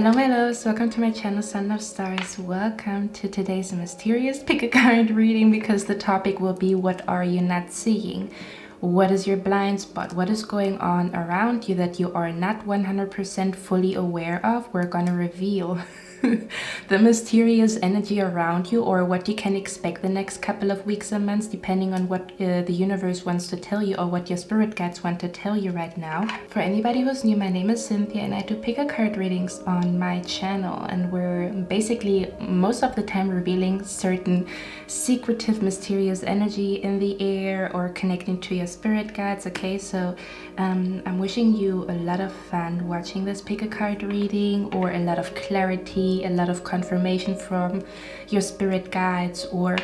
Hello my loves, welcome to my channel Sun Love Stars. Welcome to today's mysterious pick a card reading, because the topic will be, what are you not seeing? What is your blind spot? What is going on around you that you are not 100% fully aware of? We're gonna reveal the mysterious energy around you, or what you can expect the next couple of weeks and months, depending on what the universe wants to tell you, or what your spirit guides want to tell you right now. For anybody who's new, my name is Cynthia and I do pick a card readings on my channel, and we're basically most of the time revealing certain secretive, mysterious energy in the air or connecting to your spirit guides. Okay, so I'm wishing you a lot of fun watching this pick a card reading, or a lot of clarity, a lot of confirmation from your spirit guides, or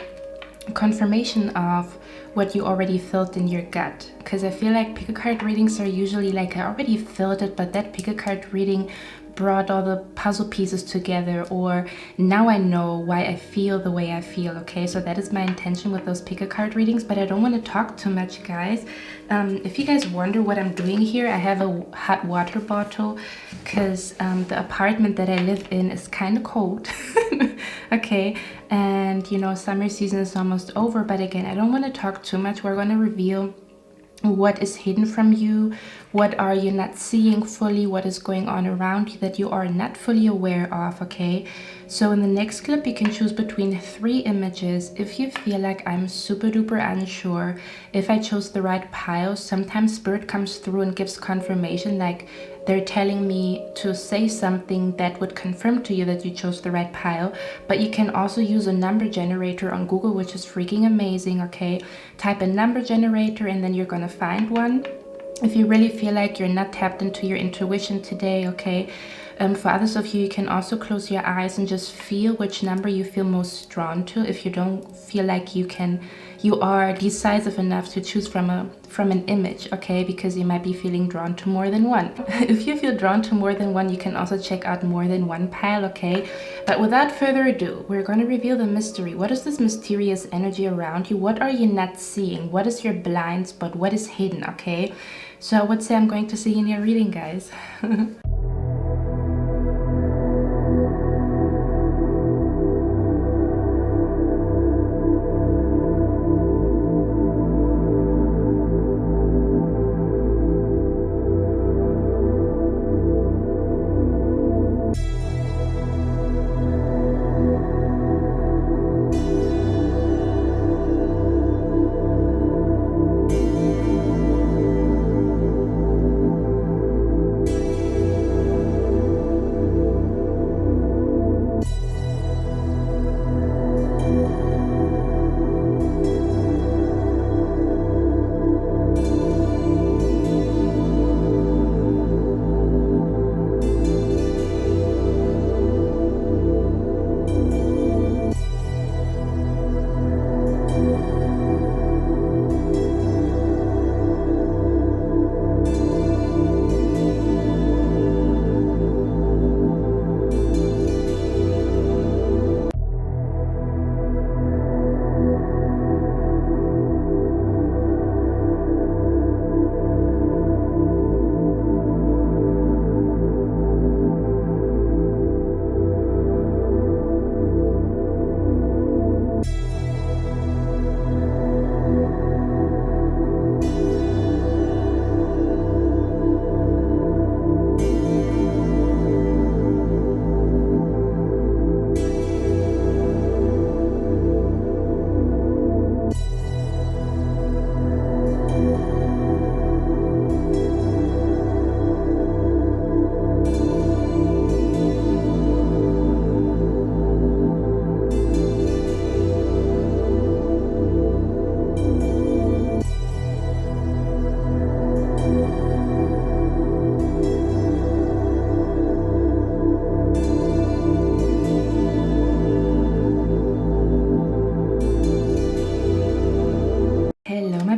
confirmation of what you already felt in your gut. Because I feel like pick a card readings are usually like, I already felt it, but that pick a card reading brought all the puzzle pieces together, or now I know why I feel the way I feel. Okay, so that is my intention with those pick a card readings, but I don't want to talk too much, guys. If you guys wonder what I'm doing here, I have a hot water bottle because the apartment that I live in is kind of cold. Okay, and you know, summer season is almost over, but again, I don't want to talk too much. We're going to reveal what is hidden from you, what are you not seeing fully, what is going on around you that you are not fully aware of. Okay, so in the next clip you can choose between 3 images. If you feel like I'm super duper unsure if I chose the right pile, sometimes spirit comes through and gives confirmation, like they're telling me to say something that would confirm to you that you chose the right pile. But you can also use a number generator on Google, which is freaking amazing. Okay, type a number generator and then you're gonna find one. If you really feel like you're not tapped into your intuition today, okay, for others of you, you can also close your eyes and just feel which number you feel most drawn to. If you don't feel like you are decisive enough to choose from an image, okay, because you might be feeling drawn to more than one. If you feel drawn to more than one, you can also check out more than one pile. Okay, but without further ado, we're going to reveal the mystery. What is this mysterious energy around you? What are you not seeing? What is your blind spot? What is hidden? Okay, so I would say I'm going to see in your reading, guys.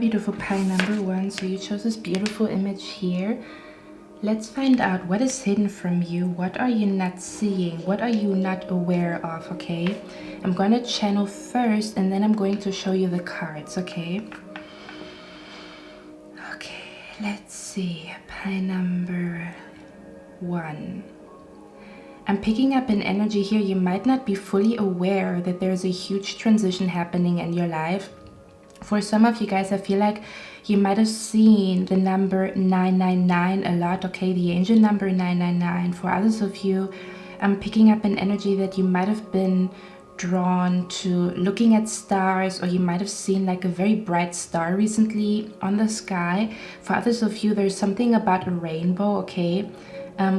Beautiful pile number 1. So you chose this beautiful image here. Let's find out what is hidden from you. What are you not seeing? What are you not aware of? Okay, I'm gonna channel first and then I'm going to show you the cards. Okay, let's see. Pile number 1. I'm picking up an energy here. You might not be fully aware that there's a huge transition happening in your life. For some of you guys, I feel like you might have seen the number 999 a lot, okay? The angel number 999. For others of you, I'm picking up an energy that you might have been drawn to looking at stars, or you might have seen like a very bright star recently on the sky. For others of you, there's something about a rainbow, okay?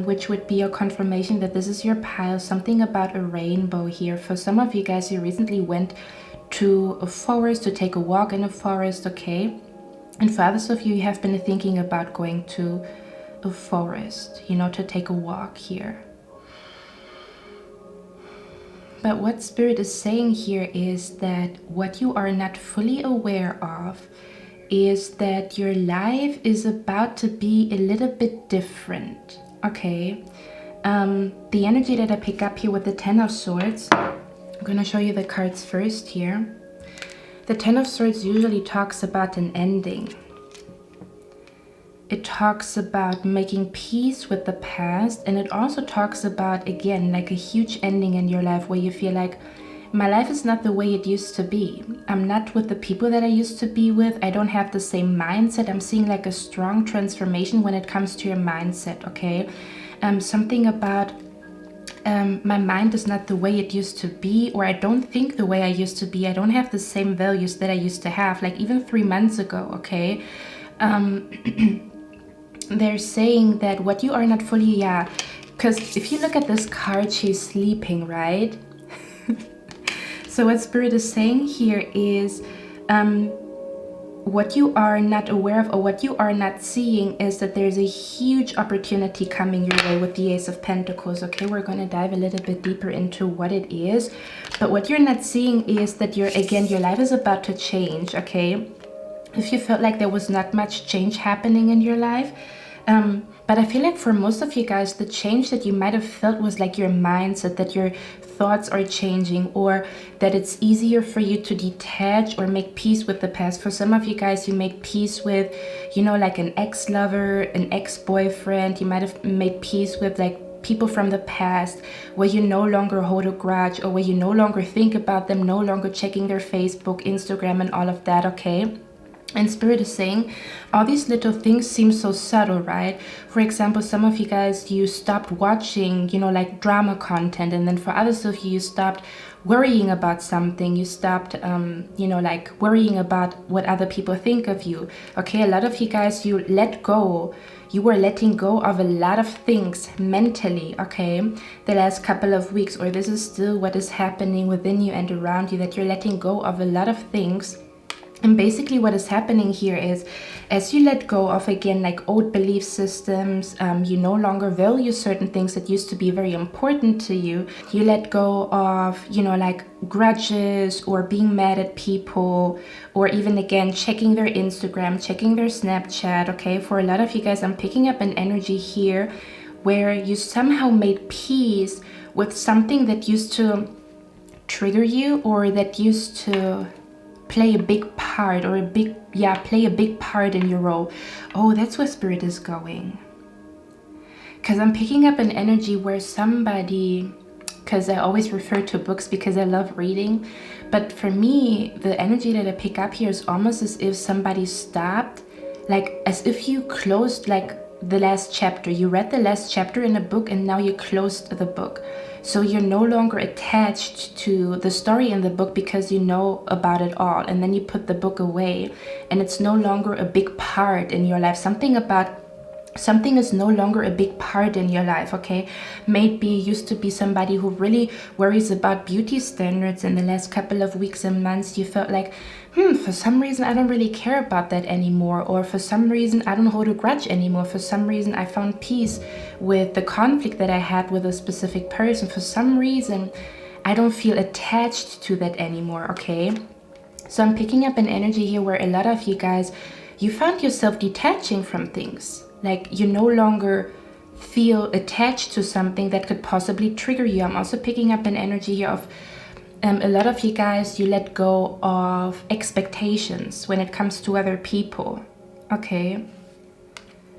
Which would be a confirmation that this is your pile, something about a rainbow here. For some of you guys, you recently went to a forest to take a walk in a forest, okay? And for others of you, you have been thinking about going to a forest, you know, to take a walk here. But what Spirit is saying here is that what you are not fully aware of is that your life is about to be a little bit different, okay? The energy that I pick up here with the Ten of Swords, I'm going to show you the cards first here. The Ten of Swords usually talks about an ending. It talks about making peace with the past, and it also talks about, again, like a huge ending in your life where you feel like, my life is not the way it used to be. I'm not with the people that I used to be with. I don't have the same mindset. I'm seeing like a strong transformation when it comes to your mindset, okay? Something about my mind is not the way it used to be, or I don't think the way I used to be. I don't have the same values that I used to have, like even 3 months ago, okay? They're saying that what you are not fully, because if you look at this card, she's sleeping, right? So what Spirit is saying here is what you are not aware of, or what you are not seeing, is that there's a huge opportunity coming your way with the Ace of Pentacles, okay? We're going to dive a little bit deeper into what it is. But what you're not seeing is that your life is about to change, okay? If you felt like there was not much change happening in your life, but I feel like for most of you guys, the change that you might have felt was like your mindset, that your thoughts are changing, or that it's easier for you to detach or make peace with the past. For some of you guys, you made peace with, you know, like an ex-lover, an ex-boyfriend. You might have made peace with like people from the past where you no longer hold a grudge, or where you no longer think about them, no longer checking their Facebook, Instagram, and all of that, okay? And Spirit is saying all these little things seem so subtle, right? For example, some of you guys, you stopped watching, you know, like drama content. And then for others of you, you stopped worrying about something. You stopped, you know, like worrying about what other people think of you. Okay, a lot of you guys, you let go. You were letting go of a lot of things mentally, okay, the last couple of weeks. Or this is still what is happening within you and around you, that you're letting go of a lot of things. And basically what is happening here is, as you let go of, again, like old belief systems, you no longer value certain things that used to be very important to you. You let go of, you know, like grudges, or being mad at people, or even, again, checking their Instagram, checking their Snapchat, okay? For a lot of you guys, I'm picking up an energy here where you somehow made peace with something that used to trigger you, or that used to play a big part, or play a big part in your role. Oh, that's where Spirit is going. Because I'm picking up an energy where somebody, because I always refer to books because I love reading, but for me, the energy that I pick up here is almost as if somebody stopped, like as if you closed like the last chapter. You read the last chapter in a book, and now you closed the book. So you're no longer attached to the story in the book because you know about it all. And then you put the book away, and it's no longer a big part in your life. Something is no longer a big part in your life, okay? Maybe you used to be somebody who really worries about beauty standards. In the last couple of weeks and months, you felt like, for some reason, I don't really care about that anymore. Or for some reason, I don't hold a grudge anymore. For some reason, I found peace with the conflict that I had with a specific person. For some reason, I don't feel attached to that anymore, okay? So I'm picking up an energy here where a lot of you guys, you found yourself detaching from things. Like you no longer feel attached to something that could possibly trigger you. I'm also picking up an energy here of a lot of you guys, you let go of expectations when it comes to other people, okay?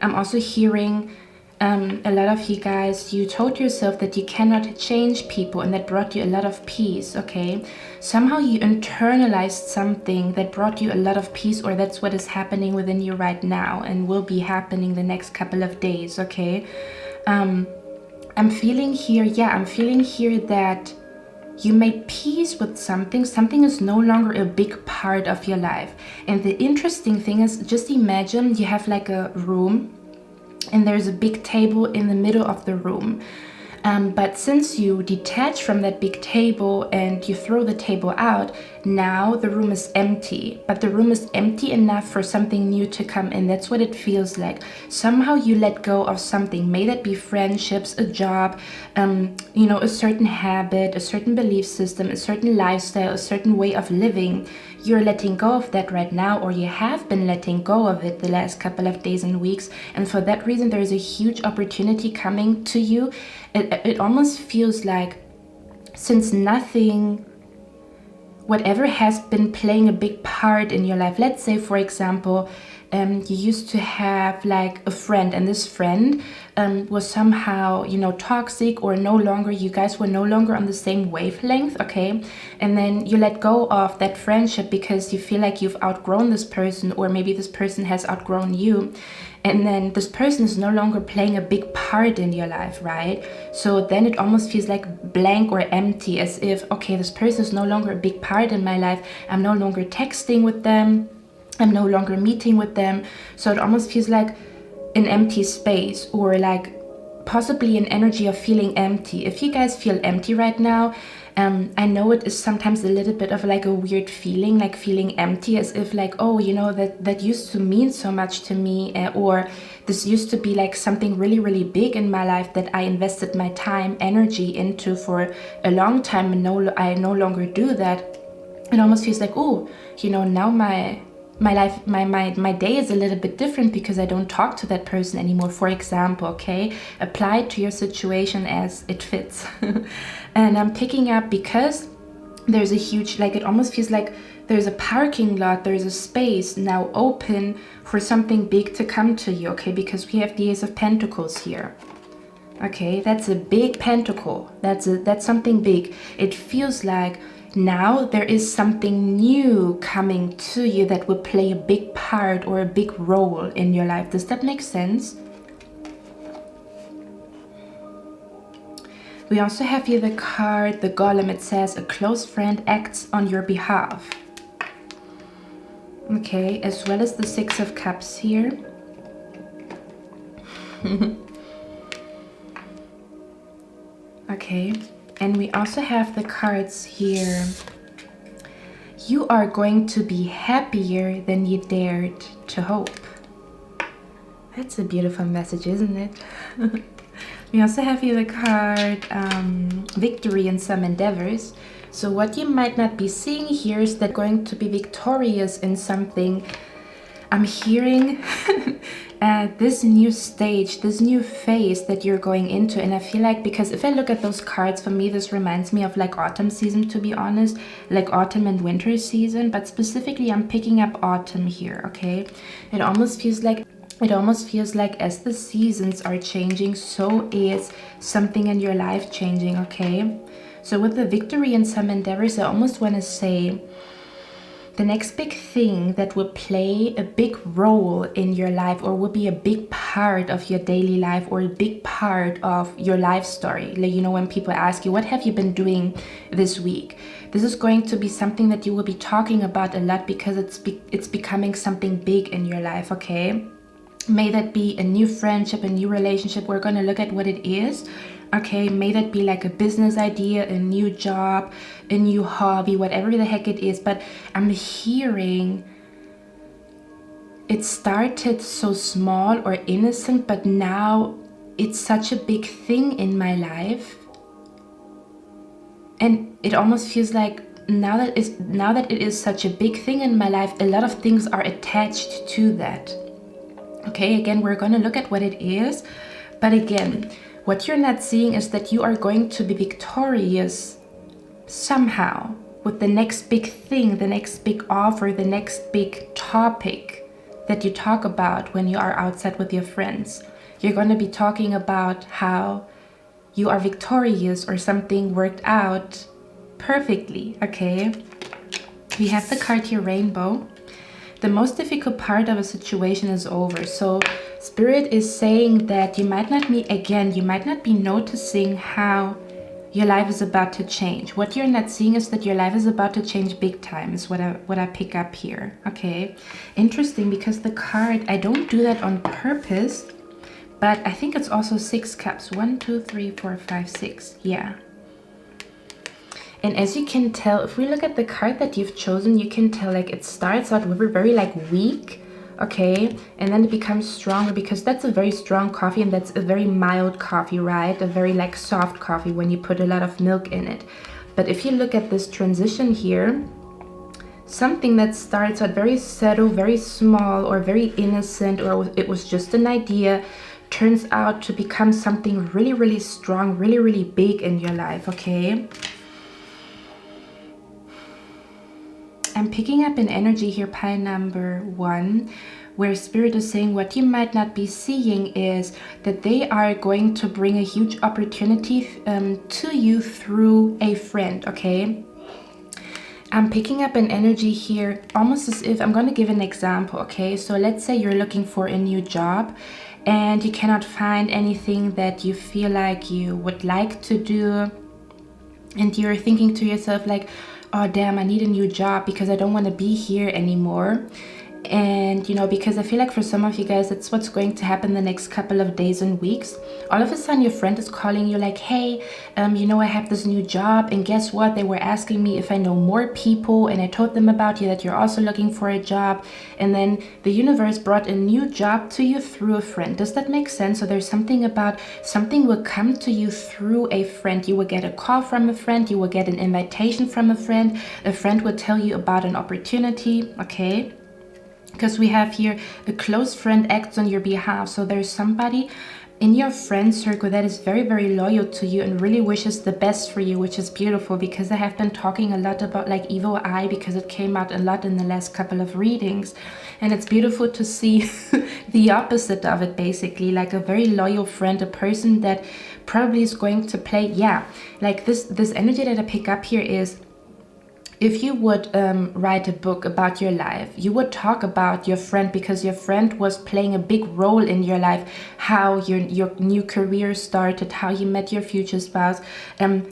I'm also hearing A lot of you guys, you told yourself that you cannot change people, and that brought you a lot of peace, okay? Somehow you internalized something that brought you a lot of peace, or that's what is happening within you right now and will be happening the next couple of days, okay? I'm feeling here that you made peace with something. Something is no longer a big part of your life. And the interesting thing is, just imagine you have like a room, and there's a big table in the middle of the room. But since you detach from that big table and you throw the table out, now the room is empty. But the room is empty enough for something new to come in. That's what it feels like. Somehow you let go of something. May that be friendships, a job, a certain habit, a certain belief system, a certain lifestyle, a certain way of living. You're letting go of that right now, or you have been letting go of it the last couple of days and weeks. And for that reason, there is a huge opportunity coming to you. It almost feels like, since whatever has been playing a big part in your life, let's say, for example, you used to have like a friend, and this friend was somehow, toxic, or you guys were no longer on the same wavelength, okay? And then you let go of that friendship because you feel like you've outgrown this person, or maybe this person has outgrown you. And then this person is no longer playing a big part in your life, right? So then it almost feels like blank or empty, as if, okay, this person is no longer a big part in my life. I'm no longer texting with them. I'm no longer meeting with them. So it almost feels like an empty space, or like possibly an energy of feeling empty. If you guys feel empty right now, I know it is sometimes a little bit of like a weird feeling, like feeling empty, as if like, oh, that used to mean so much to me, or this used to be like something really, really big in my life that I invested my time, energy into for a long time, and I no longer do that. It almost feels like, oh, now my life, my day is a little bit different because I don't talk to that person anymore, for example, okay? Apply it to your situation as it fits. And I'm picking up because there's a huge, like, it almost feels like there's a parking lot, there's a space now open for something big to come to you, okay? Because we have the Ace of Pentacles here. Okay, that's a big pentacle. That's something big. It feels like now there is something new coming to you that will play a big part or a big role in your life. Does that make sense? We also have here the card, the Golem. It says, a close friend acts on your behalf. Okay, as well as the Six of Cups here. Okay, and we also have the cards here. You are going to be happier than you dared to hope. That's a beautiful message, isn't it? We also have here the card, victory in some endeavors. So what you might not be seeing here is that going to be victorious in something. I'm hearing this new stage, this new phase that you're going into. And I feel like, because if I look at those cards, for me, this reminds me of like autumn season, to be honest, like autumn and winter season. But specifically, I'm picking up autumn here, okay? It almost feels like as the seasons are changing, so is something in your life changing, okay? So with the victory in some endeavors, I almost want to say the next big thing that will play a big role in your life, or will be a big part of your daily life, or a big part of your life story. Like, when people ask you, what have you been doing this week? This is going to be something that you will be talking about a lot, because it's becoming something big in your life, okay? May that be a new friendship, a new relationship. We're going to look at what it is. Okay, may that be like a business idea, a new job, a new hobby, whatever the heck it is. But I'm hearing it started so small or innocent, but now it's such a big thing in my life. And it almost feels like now that it is such a big thing in my life, a lot of things are attached to that. Okay, again, we're going to look at what it is. But again, what you're not seeing is that you are going to be victorious somehow with the next big thing, the next big offer, the next big topic that you talk about when you are outside with your friends. You're going to be talking about how you are victorious or something worked out perfectly, okay? We have the card here, Rainbow. The most difficult part of a situation is over. So Spirit is saying that you might not be noticing how your life is about to change. What you're not seeing is that your life is about to change big time, is what I pick up here, okay? Interesting, because the card, I don't do that on purpose, but I think it's also 6 cups. 1, 2, 3, 4, 5, 6. Yeah. And as you can tell, if we look at the card that you've chosen, you can tell like it starts out with a very like weak, okay, and then it becomes stronger, because that's a very strong coffee and that's a very mild coffee, right? A very like soft coffee when you put a lot of milk in it. But if you look at this transition here, something that starts out very subtle, very small, or very innocent, or it was just an idea, turns out to become something really, really strong, really, really big in your life, okay? I'm picking up an energy here, pile number 1, where Spirit is saying what you might not be seeing is that they are going to bring a huge opportunity to you through a friend, okay? I'm picking up an energy here, almost as if, I'm going to give an example, okay? So let's say you're looking for a new job and you cannot find anything that you feel like you would like to do, and you're thinking to yourself like, oh damn, I need a new job because I don't want to be here anymore. And you know, because I feel like for some of you guys, that's what's going to happen the next couple of days and weeks. All of a sudden your friend is calling you like, hey, you know, I have this new job, and guess what, they were asking me if I know more people, and I told them about you, that you're also looking for a job. And then the universe brought a new job to you through a friend. Does that make sense? So there's something about something will come to you through a friend. You will get a call from a friend, you will get an invitation from a friend will tell you about an opportunity, okay? Because we have here a close friend acts on your behalf. So there's somebody in your friend circle that is very, very loyal to you and really wishes the best for you, which is beautiful, because I have been talking a lot about like evil eye, because it came out a lot in the last couple of readings. And it's beautiful to see the opposite of it, basically, like a very loyal friend, a person that probably is going to play, yeah, like this energy that I pick up here is, if you would write a book about your life, you would talk about your friend, because your friend was playing a big role in your life, how your new career started, how you met your future spouse,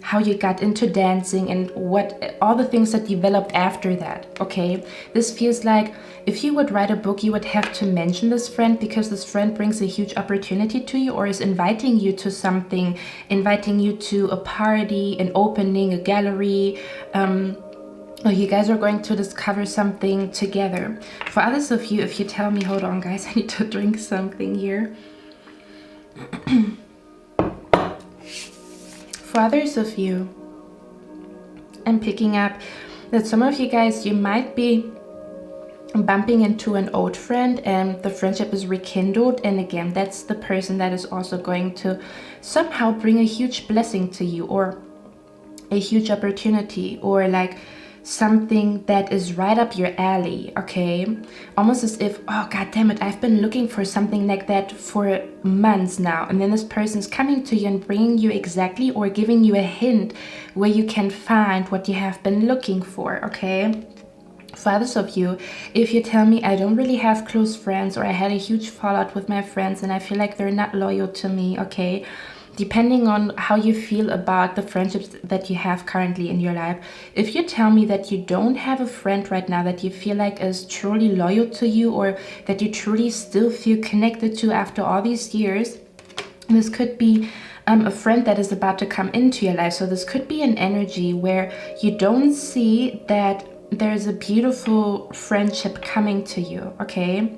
how you got into dancing, and what all the things that developed after that, okay? This feels like if you would write a book, you would have to mention this friend, because this friend brings a huge opportunity to you, or is inviting you to something, inviting you to a party, an opening, a gallery, you guys are going to discover something together. For others of you, if you tell me, hold on guys, I need to drink something here. For others of you, I'm picking up that some of you guys, you might be bumping into an old friend and the friendship is rekindled, and again, that's the person that is also going to somehow bring a huge blessing to you, or a huge opportunity, or like something that is right up your alley, okay? Almost as if, oh god damn it, I've been looking for something like that for months now, and then this person is coming to you and bringing you exactly, or giving you a hint where you can find what you have been looking for, okay? For others of you, if you tell me, I don't really have close friends, or I had a huge fallout with my friends and I feel like they're not loyal to me, okay? Depending on how you feel about the friendships that you have currently in your life, if you tell me that you don't have a friend right now that you feel like is truly loyal to you, or that you truly still feel connected to after all these years, this could be a friend that is about to come into your life. So this could be an energy where you don't see that there's a beautiful friendship coming to you, okay?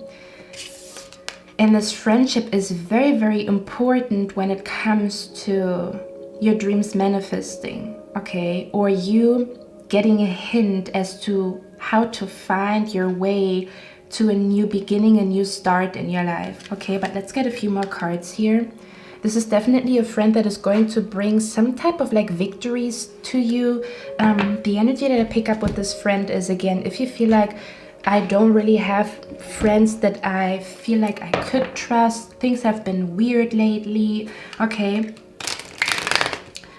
And this friendship is very, very important when it comes to your dreams manifesting, okay? Or you getting a hint as to how to find your way to a new beginning, a new start in your life, okay? But let's get a few more cards here. This is definitely a friend that is going to bring some type of like victories to you. The energy that I pick up with this friend is, again, if you feel like I don't really have friends that I feel like I could trust. Things have been weird lately. Okay.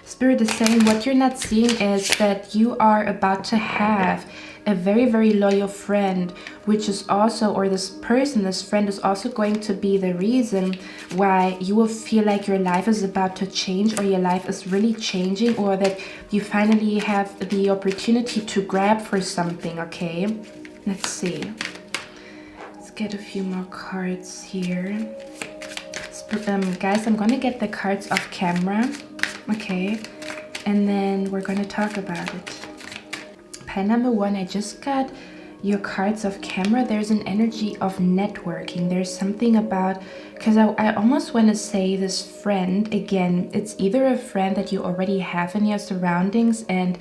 Spirit is saying what you're not seeing is that you are about to have a very, very loyal friend, which is also, or this person, this friend is also going to be the reason why you will feel like your life is about to change, or your life is really changing, or that you finally have the opportunity to grab for something. Okay, let's see. Let's get a few more cards here. Guys, I'm gonna get the cards off camera. Okay, and then we're gonna talk about it. Pile number one, I just got your cards off camera. There's an energy of networking. There's something about, because I almost want to say this friend, again, it's either a friend that you already have in your surroundings, and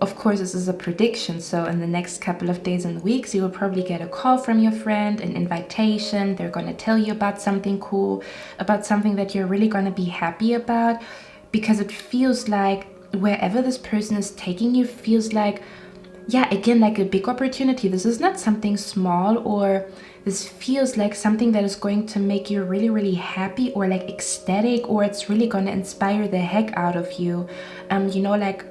of course this is a prediction, so in the next couple of days and weeks you will probably get a call from your friend, an invitation. They're going to tell you about something cool, about something that you're really going to be happy about, because it feels like wherever this person is taking you feels like, yeah, again, like a big opportunity. This is not something small, or this feels like something that is going to make you really, really happy, or like ecstatic, or it's really going to inspire the heck out of you. You know, like,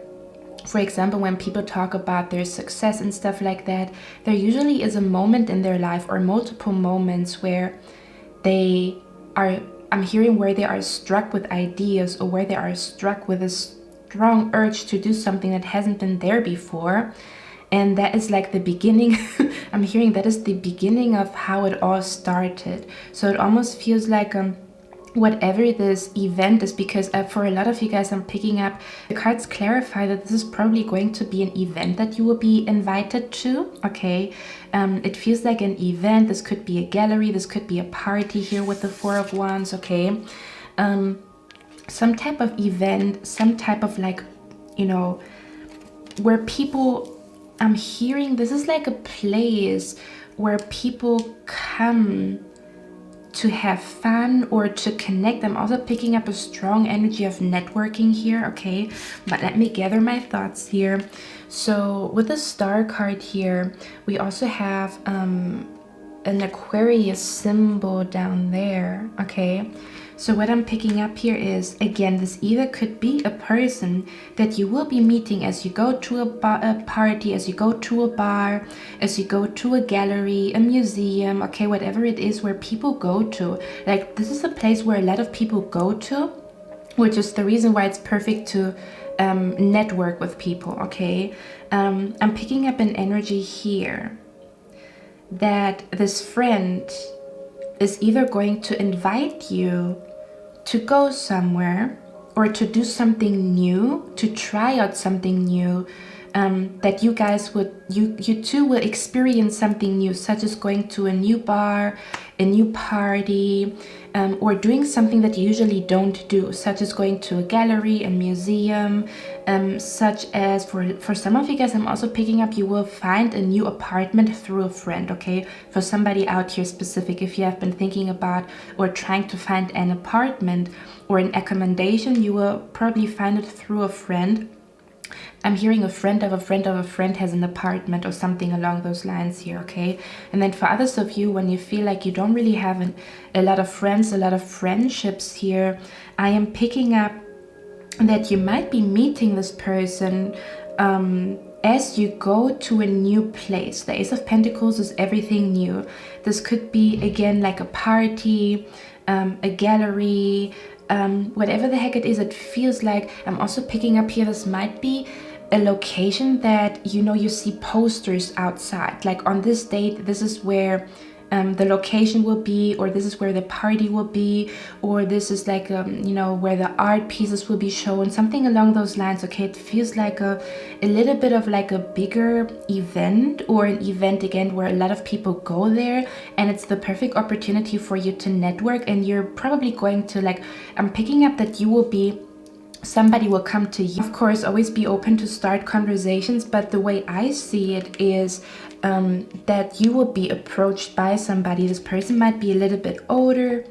for example, when people talk about their success and stuff like that, there usually is a moment in their life, or multiple moments, where they are, I'm hearing, where they are struck with ideas, or where they are struck with a strong urge to do something that hasn't been there before. And that is like the beginning. I'm hearing that is the beginning of how it all started. So it almost feels like whatever this event is, because for a lot of you guys, I'm picking up, the cards clarify that this is probably going to be an event that you will be invited to. Okay, it feels like an event. This could be a gallery, this could be a party here with the Four of Wands. Okay, some type of event, some type of, like, you know, where people, I'm hearing this is like a place where people come to have fun or to connect. I'm also picking up a strong energy of networking here. Okay, but let me gather my thoughts here. So with the Star card here, we also have an Aquarius symbol down there. Okay, so what I'm picking up here is, again, this either could be a person that you will be meeting as you go to a party, as you go to a bar, as you go to a gallery, a museum, okay, whatever it is where people go to. Like, this is a place where a lot of people go to, which is the reason why it's perfect to network with people. Okay, I'm picking up an energy here that this friend is either going to invite you to go somewhere, or to do something new, to try out something new, that you guys would, you two will experience something new, such as going to a new bar, a new party, or doing something that you usually don't do, such as going to a gallery, a museum, such as for some of you guys, I'm also picking up, you will find a new apartment through a friend. Okay, for somebody out here specific, if you have been thinking about or trying to find an apartment or an accommodation, you will probably find it through a friend. I'm hearing a friend of a friend of a friend has an apartment, or something along those lines here. Okay, and then for others of you, when you feel like you don't really have a lot of friends, a lot of friendships here, I am picking up that you might be meeting this person as you go to a new place. The Ace of Pentacles is everything new. This could be, again, like a party, a gallery, whatever the heck it is. It feels like, I'm also picking up here, this might be a location that, you know, you see posters outside, like on this date, this is where the location will be, or this is where the party will be, or this is like, you know, where the art pieces will be shown, something along those lines. Okay, it feels like a little bit of like a bigger event, or an event, again, where a lot of people go there, and it's the perfect opportunity for you to network. And you're probably going to, like, I'm picking up that you will be, somebody will come to you. Of course, always be open to start conversations, but the way I see it is that you will be approached by somebody. This person might be a little bit older,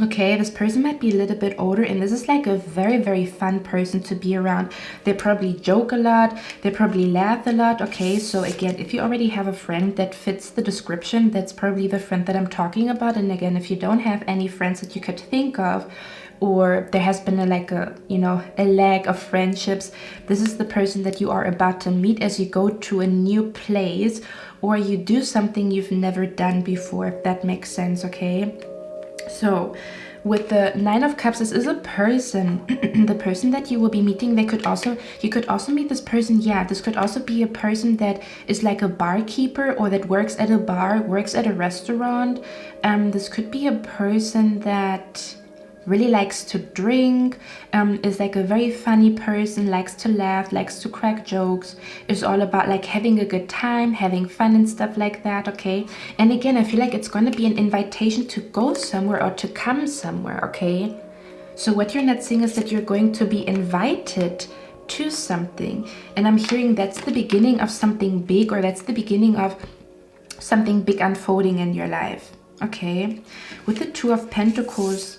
Okay, this person might be a little bit older, and this is like a very, very fun person to be around. They probably joke a lot. They probably laugh a lot. Okay, so again, if you already have a friend that fits the description, that's probably the friend that I'm talking about. And again, if you don't have any friends that you could think of, or there has been a lack of friendships, this is the person that you are about to meet as you go to a new place, or you do something you've never done before, if that makes sense. Okay, so with the Nine of Cups, this is a person, the person that you will be meeting. You could also meet this person. Yeah, this could also be a person that is like a barkeeper, or that works at a bar, works at a restaurant. This could be a person that really likes to drink, is like a very funny person, likes to laugh, likes to crack jokes, is all about like having a good time, having fun and stuff like that. Okay, and again, I feel like it's going to be an invitation to go somewhere or to come somewhere. Okay, so what you're not seeing is that you're going to be invited to something, and I'm hearing that's the beginning of something big, or that's the beginning of something big unfolding in your life. Okay, with the Two of Pentacles,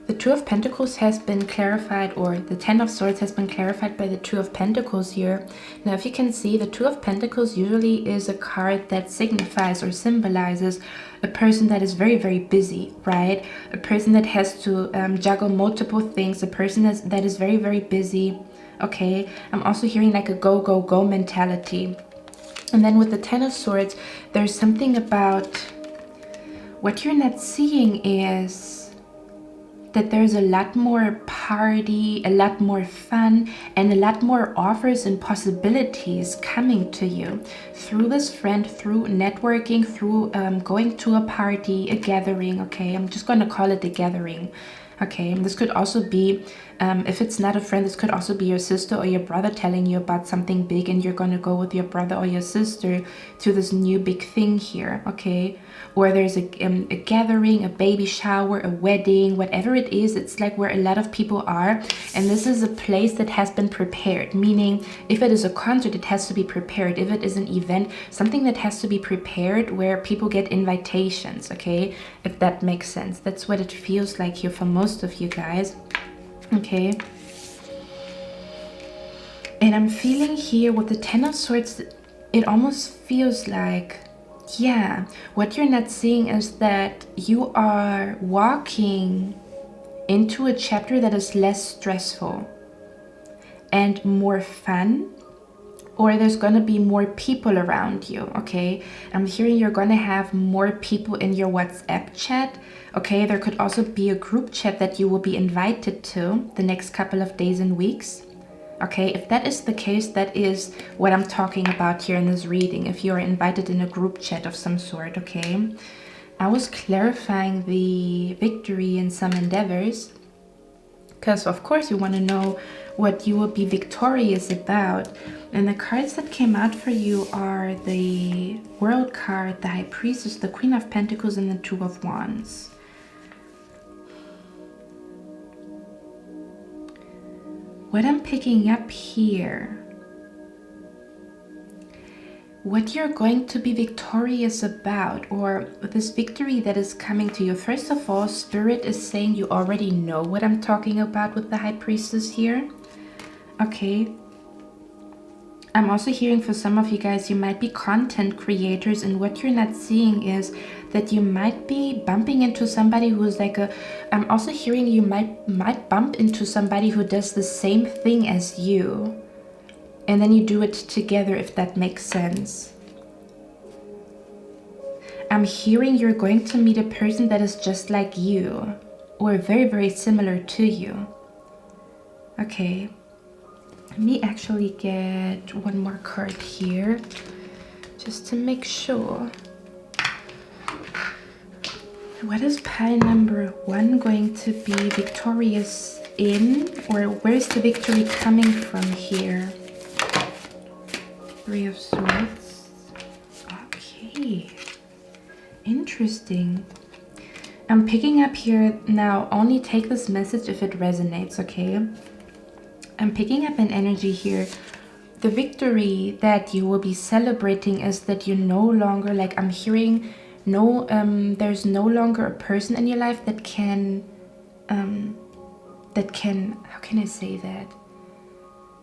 the Two of Pentacles has been clarified, or the Ten of Swords has been clarified by the Two of Pentacles here. Now, if you can see, the Two of Pentacles usually is a card that signifies or symbolizes a person that is very, very busy, right? A person that has to juggle multiple things, a person that is very, very busy. Okay, I'm also hearing like a go, go, go mentality. And then with the Ten of Swords, there's something about what you're not seeing is that there's a lot more party, a lot more fun, and a lot more offers and possibilities coming to you through this friend, through networking, through going to a party, a gathering. Okay, I'm just going to call it a gathering. Okay, this could also be, if it's not a friend, this could also be your sister or your brother telling you about something big, and you're going to go with your brother or your sister to this new big thing here. Okay, or there's a gathering, a baby shower, a wedding, whatever it is. It's like where a lot of people are, and this is a place that has been prepared, meaning if it is a concert, it has to be prepared. If it is an event, something that has to be prepared, where people get invitations. Okay, if that makes sense. That's what it feels like here for most of you guys. Okay, and I'm feeling here with the Ten of Swords, it almost feels like, yeah, what you're not seeing is that you are walking into a chapter that is less stressful and more fun, or there's going to be more people around you. Okay, I'm hearing you're going to have more people in your WhatsApp chat. Okay, there could also be a group chat that you will be invited to the next couple of days and weeks. Okay, if that is the case, that is what I'm talking about here in this reading, if you are invited in a group chat of some sort. Okay, I was clarifying the victory in some endeavors, because of course you want to know what you will be victorious about. And the cards that came out for you are the World card, the High Priestess, the Queen of Pentacles, and the Two of Wands. What I'm picking up here, what you're going to be victorious about, or this victory that is coming to you. First of all, Spirit is saying you already know what I'm talking about with the High Priestess here. Okay, I'm also hearing for some of you guys, you might be content creators, and what you're not seeing is that you might be bumping into somebody who's like I'm also hearing you might bump into somebody who does the same thing as you, and then you do it together, if that makes sense. I'm hearing you're going to meet a person that is just like you, or very, very similar to you. Okay. Let me actually get one more card here, just to make sure. What is pile number 1 going to be victorious in, or where's the victory coming from here? Three of Swords. Okay, interesting. I'm picking up here now, only take this message if it resonates. Okay, I'm picking up an energy here. The victory that you will be celebrating is that you no longer, like, I'm hearing no, there's no longer a person in your life that can, how can I say that?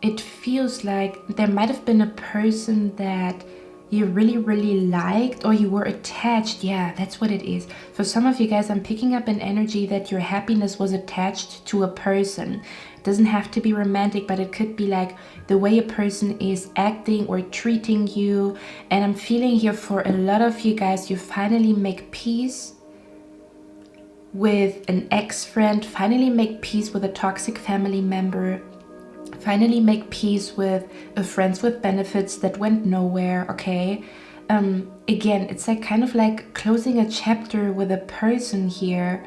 It feels like there might have been a person that you really, really liked, or you were attached. Yeah, that's what it is. For some of you guys, I'm picking up an energy that your happiness was attached to a person. It doesn't have to be romantic, but it could be like the way a person is acting or treating you. And I'm feeling here for a lot of you guys, you finally make peace with an ex-friend, finally make peace with a toxic family member, finally make peace with a friends with benefits that went nowhere, okay? Again, it's like kind of like closing a chapter with a person here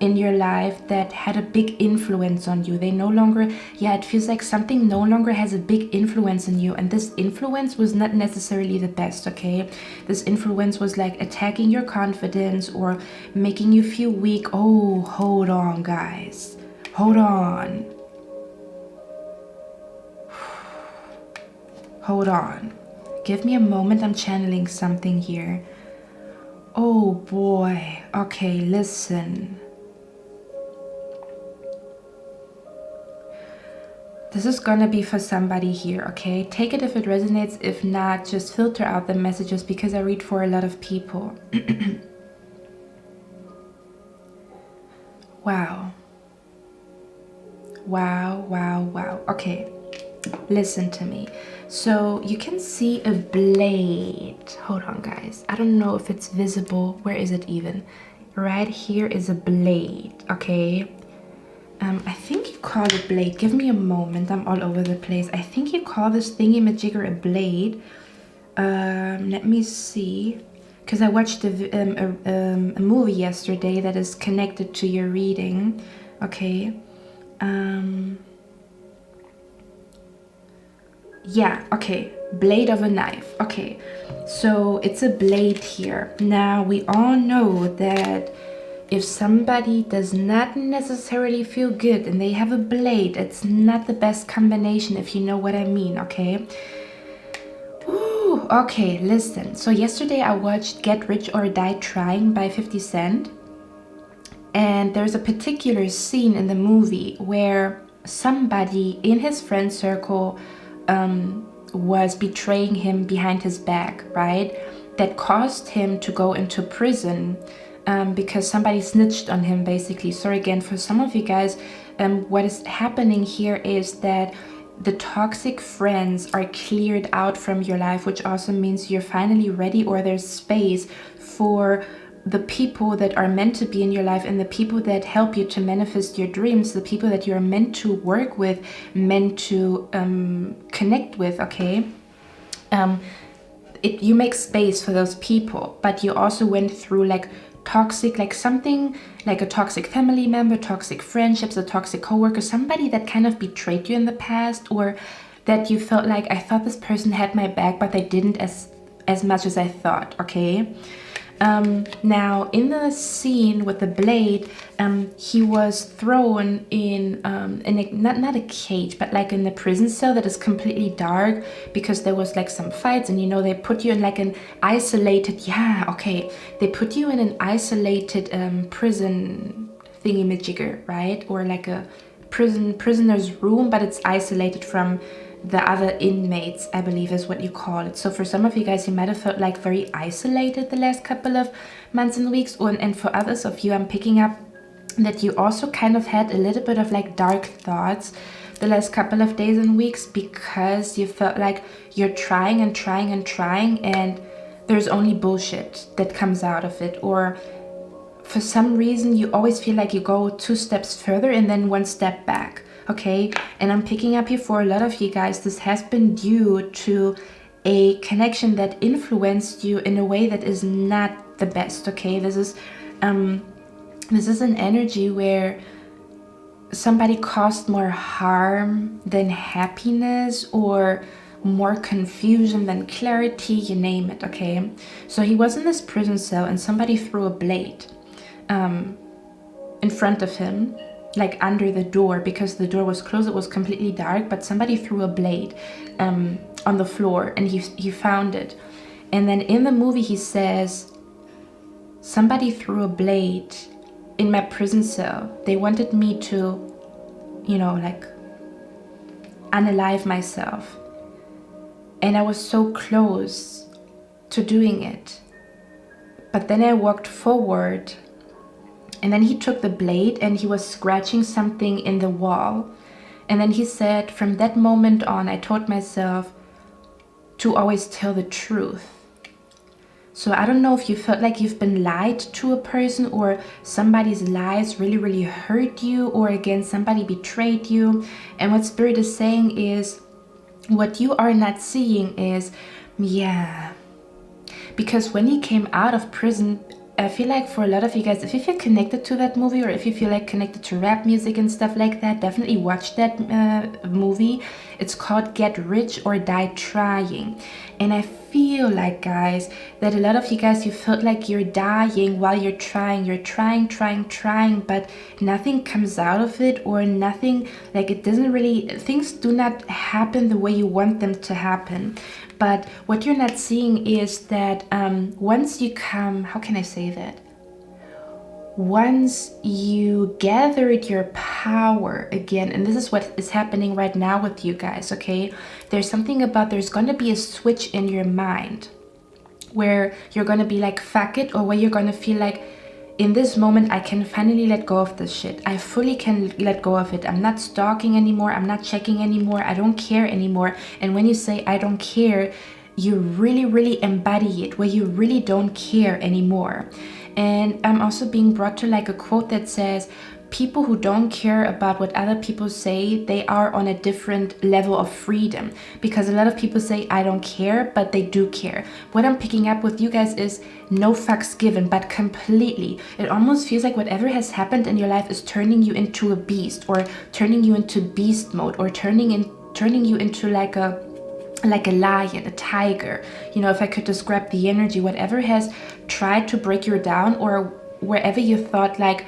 in your life that had a big influence on you. They no longer, yeah, it feels like something no longer has a big influence on you, and this influence was not necessarily the best, okay? This influence was like attacking your confidence or making you feel weak. Oh, hold on, guys. Hold on. Hold on. Give me a moment. I'm channeling something here. Oh boy. Okay, listen. This is gonna be for somebody here, okay? Take it if it resonates. If not, just filter out the messages because I read for a lot of people. Wow. Wow, wow, wow. Okay. Listen to me. So you can see a blade. Hold on, guys. I don't know if it's visible. Where is it even? Right here is a blade, okay? I think you call it blade. Give me a moment. I'm all over the place. I think you call this thingy-majigger a blade. Let me see. Because I watched a movie yesterday that is connected to your reading. Okay. Yeah, okay, blade of a knife. Okay, so it's a blade here. Now, we all know that if somebody does not necessarily feel good and they have a blade, it's not the best combination, if you know what I mean, okay? Ooh, okay, listen. So yesterday I watched Get Rich or Die Trying by 50 Cent. And there's a particular scene in the movie where somebody in his friend circle was betraying him behind his back, right? That caused him to go into prison because somebody snitched on him, basically. So again, for some of you guys, what is happening here is that the toxic friends are cleared out from your life, which also means you're finally ready, or there's space for the people that are meant to be in your life and the people that help you to manifest your dreams, the people that you're meant to work with, meant to connect with, okay? You make space for those people, but you also went through like toxic, like something like a toxic family member, toxic friendships, a toxic coworker, somebody that kind of betrayed you in the past, or that you felt like, I thought this person had my back, but they didn't as much as I thought, okay? Now in the scene with the blade, he was thrown in not a cage, but like in a prison cell that is completely dark, because there was like some fights, and you know, they put you in like an isolated, yeah, okay, they put you in an isolated prison thingy-majigger, right? Or like a prisoner's room, but it's isolated from the other inmates, I believe is what you call it. So for some of you guys, you might have felt like very isolated the last couple of months and weeks, and for others of you, I'm picking up that you also kind of had a little bit of like dark thoughts the last couple of days and weeks, because you felt like you're trying and trying and trying, and there's only bullshit that comes out of it. Or for some reason, you always feel like you go 2 steps further and then 1 step back. Okay, and I'm picking up here for a lot of you guys, this has been due to a connection that influenced you in a way that is not the best, okay? This is an energy where somebody caused more harm than happiness, or more confusion than clarity, you name it, okay? So he was in this prison cell and somebody threw a blade in front of him, like under the door, because the door was closed, it was completely dark, but somebody threw a blade on the floor, and he found it. And then in the movie he says, somebody threw a blade in my prison cell. They wanted me to, like unalive myself. And I was so close to doing it. But then I walked forward, and then he took the blade and he was scratching something in the wall. And then he said, from that moment on, I taught myself to always tell the truth. So I don't know if you felt like you've been lied to a person, or somebody's lies really, really hurt you, or again, somebody betrayed you. And what Spirit is saying is, what you are not seeing is, because when he came out of prison, I feel like for a lot of you guys, if you feel connected to that movie, or if you feel like connected to rap music and stuff like that, definitely watch that movie. It's called Get Rich or Die Trying. And I feel like, guys, that a lot of you guys, you felt like you're dying while you're trying, but nothing comes out of it, or nothing, like it doesn't really, things do not happen the way you want them to happen. But what you're not seeing is that once you come, how can I say that? Once you gathered your power again, and this is what is happening right now with you guys, okay? There's something about, there's going to be a switch in your mind where you're going to be like, fuck it, or where you're going to feel like, in this moment, I can finally let go of this shit. I fully can let go of it. I'm not stalking anymore. I'm not checking anymore. I don't care anymore. And when you say I don't care, you really, really embody it, where you really don't care anymore. And I'm also being brought to like a quote that says, people who don't care about what other people say, they are on a different level of freedom. Because a lot of people say, I don't care, but they do care. What I'm picking up with you guys is no fucks given, but completely. It almost feels like whatever has happened in your life is turning you into a beast, or turning you into beast mode, or turning you into like a lion, a tiger. If I could describe the energy, whatever has tried to break you down, or wherever you thought like,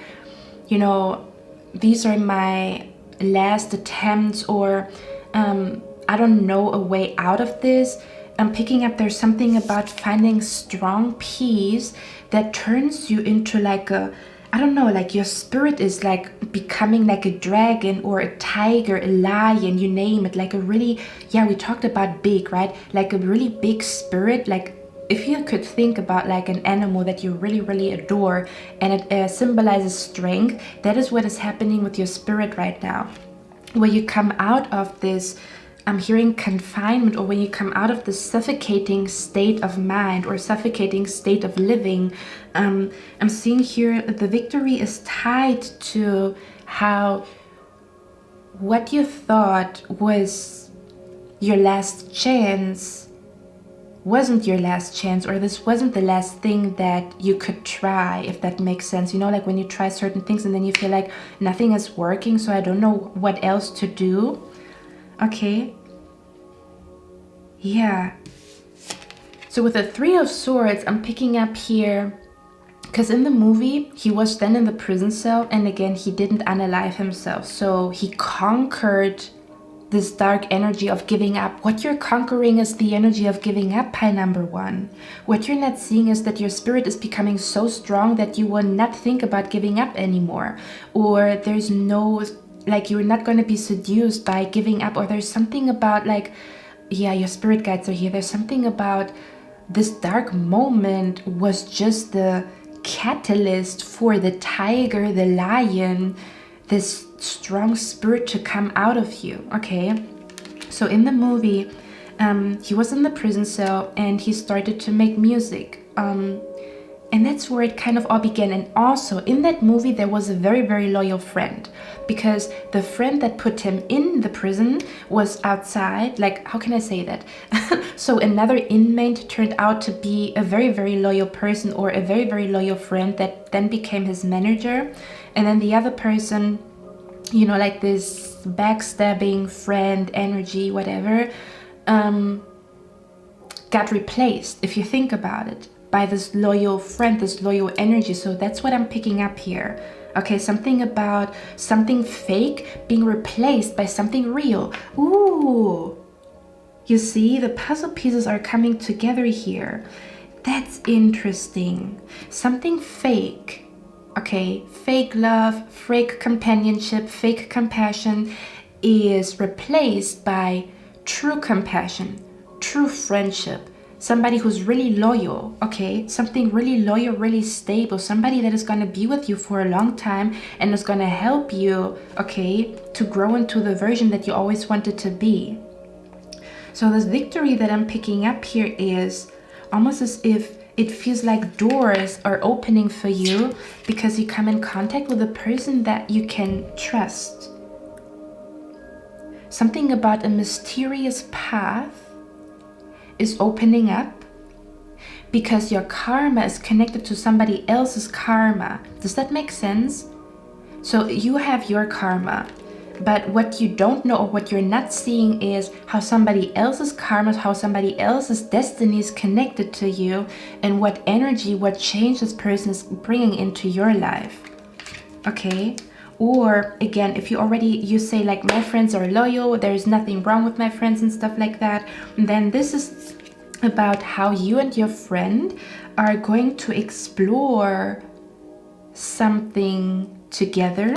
these are my last attempts, or I don't know a way out of this. I'm picking up there's something about finding strong peace that turns you into like a, I don't know, like your spirit is like becoming like a dragon or a tiger, a lion, you name it, like a really, we talked about big, right? Like a really big spirit, like if you could think about like an animal that you really, really adore, and it symbolizes strength, that is what is happening with your spirit right now. Where you come out of this, I'm hearing confinement, or when you come out of this suffocating state of mind or suffocating state of living, I'm seeing here the victory is tied to how what you thought was your last chance wasn't your last chance, or this wasn't the last thing that you could try, if that makes sense. Like when you try certain things and then you feel like nothing is working, so I don't know what else to do. Okay. So with the Three of Swords, I'm picking up here, because in the movie, he was then in the prison cell, and again, he didn't unalive himself. So he conquered this dark energy of giving up. What you're conquering is the energy of giving up, pile number one. What you're not seeing is that your spirit is becoming so strong that you will not think about giving up anymore. Or there's no, like, you're not going to be seduced by giving up. Or there's something about like, your spirit guides are here. There's something about this dark moment was just the catalyst for the tiger, the lion, this strong spirit to come out of you. Okay, so in the movie, he was in the prison cell and he started to make music, and that's where it kind of all began. And also in that movie there was a very, very loyal friend, because the friend that put him in the prison was outside, like, how can I say that? So another inmate turned out to be a very, very loyal person, or a very, very loyal friend that then became his manager. And then the other person, like this backstabbing friend energy, whatever, got replaced, if you think about it, by this loyal friend, this loyal energy. So that's what I'm picking up here. Okay, something about something fake being replaced by something real. Ooh, you see, the puzzle pieces are coming together here. That's interesting. Something fake. Okay, fake love, fake companionship, fake compassion is replaced by true compassion, true friendship, somebody who's really loyal, okay? Something really loyal, really stable, somebody that is going to be with you for a long time and is going to help you, okay, to grow into the version that you always wanted to be. So this victory that I'm picking up here is almost as if it feels like doors are opening for you because you come in contact with a person that you can trust. Something about a mysterious path is opening up because your karma is connected to somebody else's karma. Does that make sense? So you have your karma, but what you don't know or what you're not seeing is how somebody else's karma, how somebody else's destiny is connected to you, and what energy, what change this person is bringing into your life. Okay? Or again, if you say like, my friends are loyal, there's nothing wrong with my friends and stuff like that, then this is about how you and your friend are going to explore something together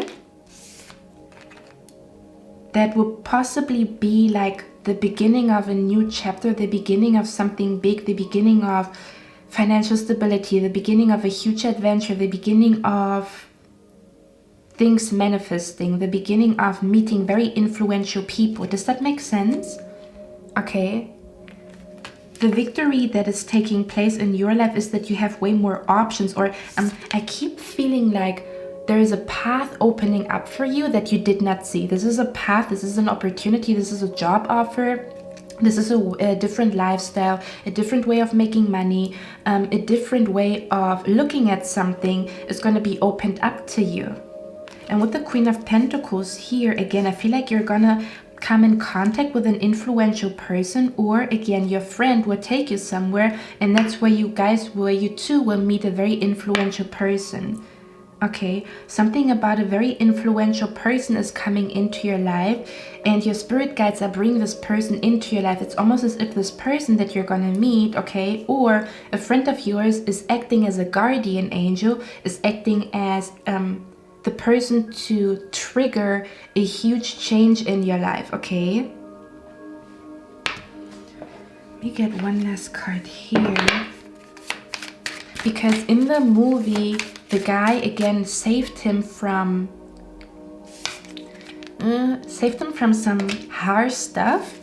that will possibly be like the beginning of a new chapter, the beginning of something big, the beginning of financial stability, the beginning of a huge adventure, the beginning of things manifesting, the beginning of meeting very influential people. Does that make sense? Okay. The victory that is taking place in your life is that you have way more options, or I keep feeling like there is a path opening up for you that you did not see. This is a path, this is an opportunity, this is a job offer, this is a different lifestyle, a different way of making money, a different way of looking at something is going to be opened up to you. And with the Queen of Pentacles here, again, I feel like you're going to come in contact with an influential person, or again, your friend will take you somewhere, and that's where you two will meet a very influential person. Okay, something about a very influential person is coming into your life, and your spirit guides are bringing this person into your life. It's almost as if this person that you're gonna meet, okay, or a friend of yours is acting as a guardian angel, is acting as the person to trigger a huge change in your life, okay? Let me get one last card here. Because in the movie, the guy again saved him from some harsh stuff.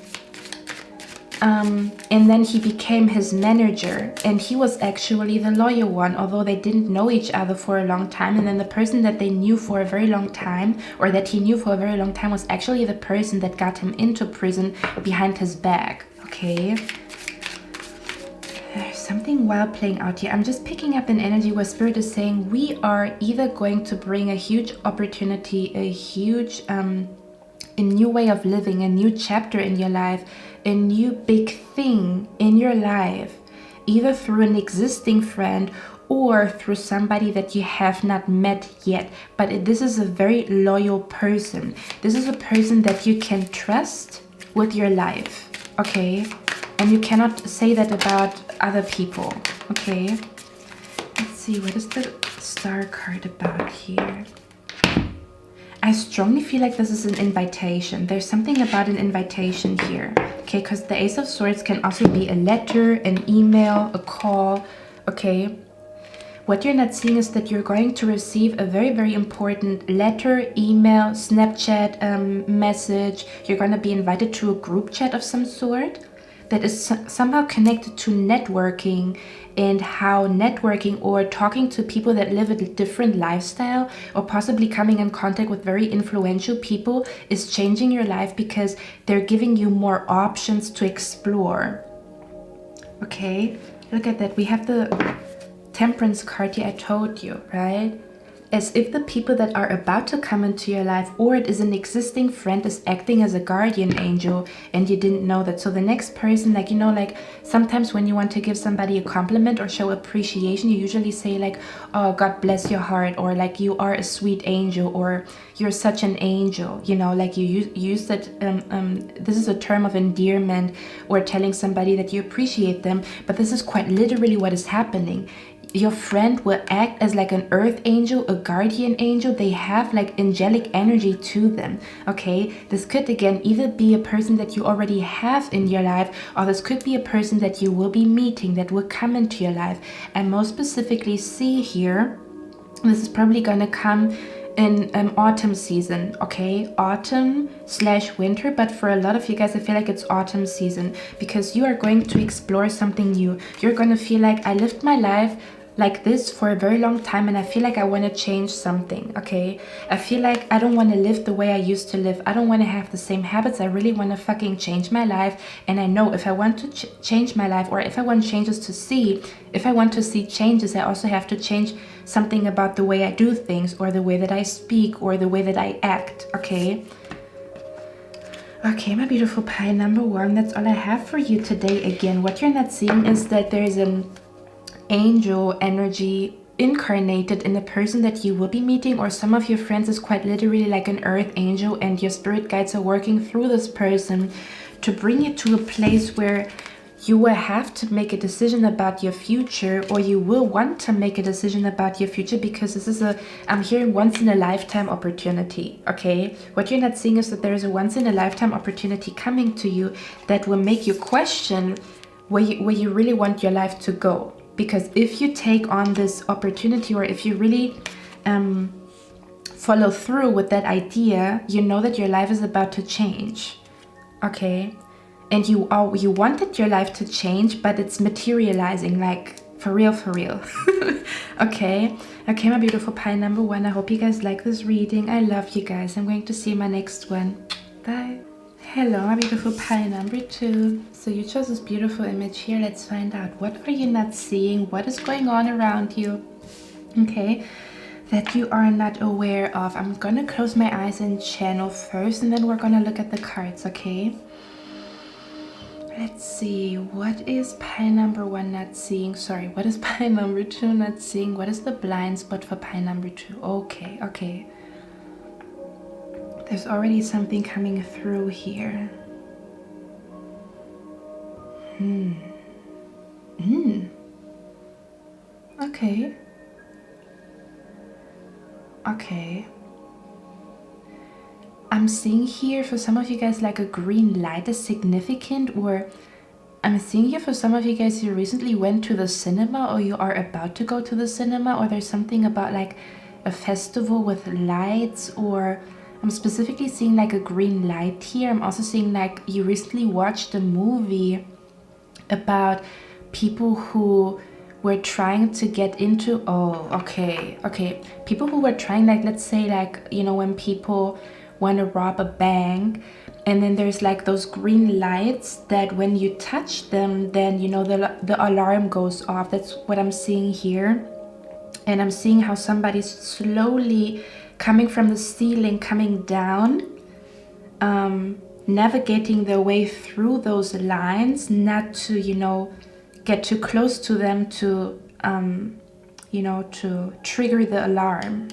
And then he became his manager, and he was actually the loyal one, although they didn't know each other for a long time. And then the person that they knew for a very long time, or that he knew for a very long time, was actually the person that got him into prison behind his back. Okay, there's something wild playing out here. I'm just picking up an energy where Spirit is saying we are either going to bring a huge opportunity, a huge a new way of living, a new chapter in your life, a new big thing in your life, either through an existing friend or through somebody that you have not met yet. But this is a very loyal person. This is a person that you can trust with your life, okay? And you cannot say that about other people, okay? Let's see, what is the Star card about here? I strongly feel like this is an invitation. There's something about an invitation here, okay? Because the Ace of Swords can also be a letter, an email, a call, okay? What you're not seeing is that you're going to receive a very, very important letter, email, Snapchat message. You're going to be invited to a group chat of some sort that is somehow connected to networking, and how networking or talking to people that live a different lifestyle, or possibly coming in contact with very influential people, is changing your life because they're giving you more options to explore. Okay, look at that. We have the Temperance card here. I told you, right? as if the people that are about to come into your life, or it is an existing friend, is acting as a guardian angel and you didn't know that. So the next person, like, you know, like sometimes when you want to give somebody a compliment or show appreciation, you usually say like, oh, God bless your heart, or like, you are a sweet angel, or you're such an angel, you know, like you use that, this is a term of endearment or telling somebody that you appreciate them, but this is quite literally what is happening. Your friend will act as like an earth angel, a guardian angel. They have like angelic energy to them, okay? This could again either be a person that you already have in your life, or this could be a person that you will be meeting that will come into your life. And most specifically, see here, this is probably gonna come in autumn season, okay? Autumn/winter, but for a lot of you guys, I feel like it's autumn season, because you are going to explore something new. You're gonna feel like, I lived my life like this for a very long time and I feel like I want to change something, okay? I feel like I don't want to live the way I used to live. I don't want to have the same habits. I really want to fucking change my life. And I know if I want to change my life, or if I want changes to see, if I want to see changes, I also have to change something about the way I do things, or the way that I speak, or the way that I act, okay? Okay, my beautiful pie number one, that's all I have for you today. Again, what you're not seeing is that there is an angel energy incarnated in a person that you will be meeting, or some of your friends is quite literally like an earth angel, and your spirit guides are working through this person to bring you to a place where you will have to make a decision about your future, or you will want to make a decision about your future, because this is I'm hearing once in a lifetime opportunity, okay? What you're not seeing is that there is a once in a lifetime opportunity coming to you that will make you question where you really want your life to go. Because if you take on this opportunity, or if you really follow through with that idea, you know that your life is about to change, okay? And you wanted your life to change, but it's materializing, like for real, for real. Okay, my beautiful pie number one. I hope you guys like this reading. I love you guys. I'm going to see my next one. Bye. Hello, my beautiful pie number two. So you chose this beautiful image here. Let's find out, what are you not seeing? What is going on around you? Okay, that you are not aware of. I'm gonna close my eyes and channel first, and then we're gonna look at the cards, okay? Let's see, what is pie number one not seeing? Sorry, what is pie number two not seeing? What is the blind spot for pie number two? Okay. There's already something coming through here. Okay. I'm seeing here for some of you guys like a green light is significant, or I'm seeing here for some of you guys you recently went to the cinema, or you are about to go to the cinema, or there's something about like a festival with lights, or I'm specifically seeing like a green light here. I'm also seeing like you recently watched a movie about people who were trying to get into, people who were trying, like, let's say, like, you know, when people want to rob a bank, and then there's like those green lights that when you touch them, then, you know, the alarm goes off. That's what I'm seeing here. And I'm seeing how somebody's slowly coming from the ceiling, coming down, navigating their way through those lines, not to, you know, get too close to them to, you know, to trigger the alarm.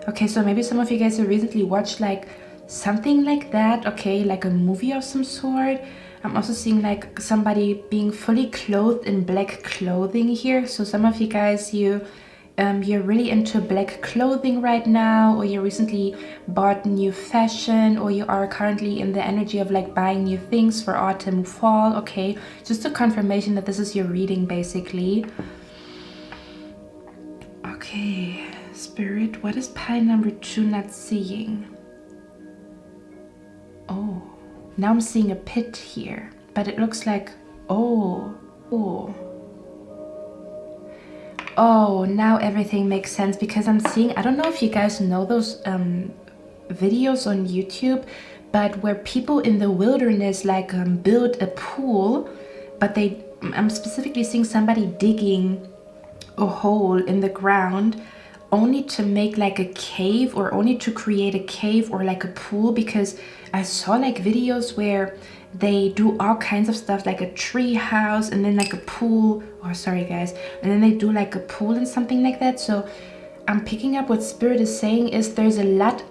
Okay, so maybe some of you guys have recently watched like something like that, okay, like a movie of some sort. I'm also seeing like somebody being fully clothed in black clothing here. So some of you guys, you're really into black clothing right now, or you recently bought new fashion, or you are currently in the energy of like buying new things for autumn, fall, okay? Just a confirmation that this is your reading, basically. Okay, Spirit, what is pie number two not seeing? Oh, now I'm seeing a pit here, but it looks like, oh, now everything makes sense, because I'm seeing, I don't know if you guys know those videos on YouTube, but where people in the wilderness like build a pool, but I'm specifically seeing somebody digging a hole in the ground only to make like a cave or only to create a cave or like a pool, because I saw like videos where they do all kinds of stuff like a tree house and then like a pool, or sorry guys, and then they do like a pool and something like that. So I'm picking up what Spirit is saying is there's a lot,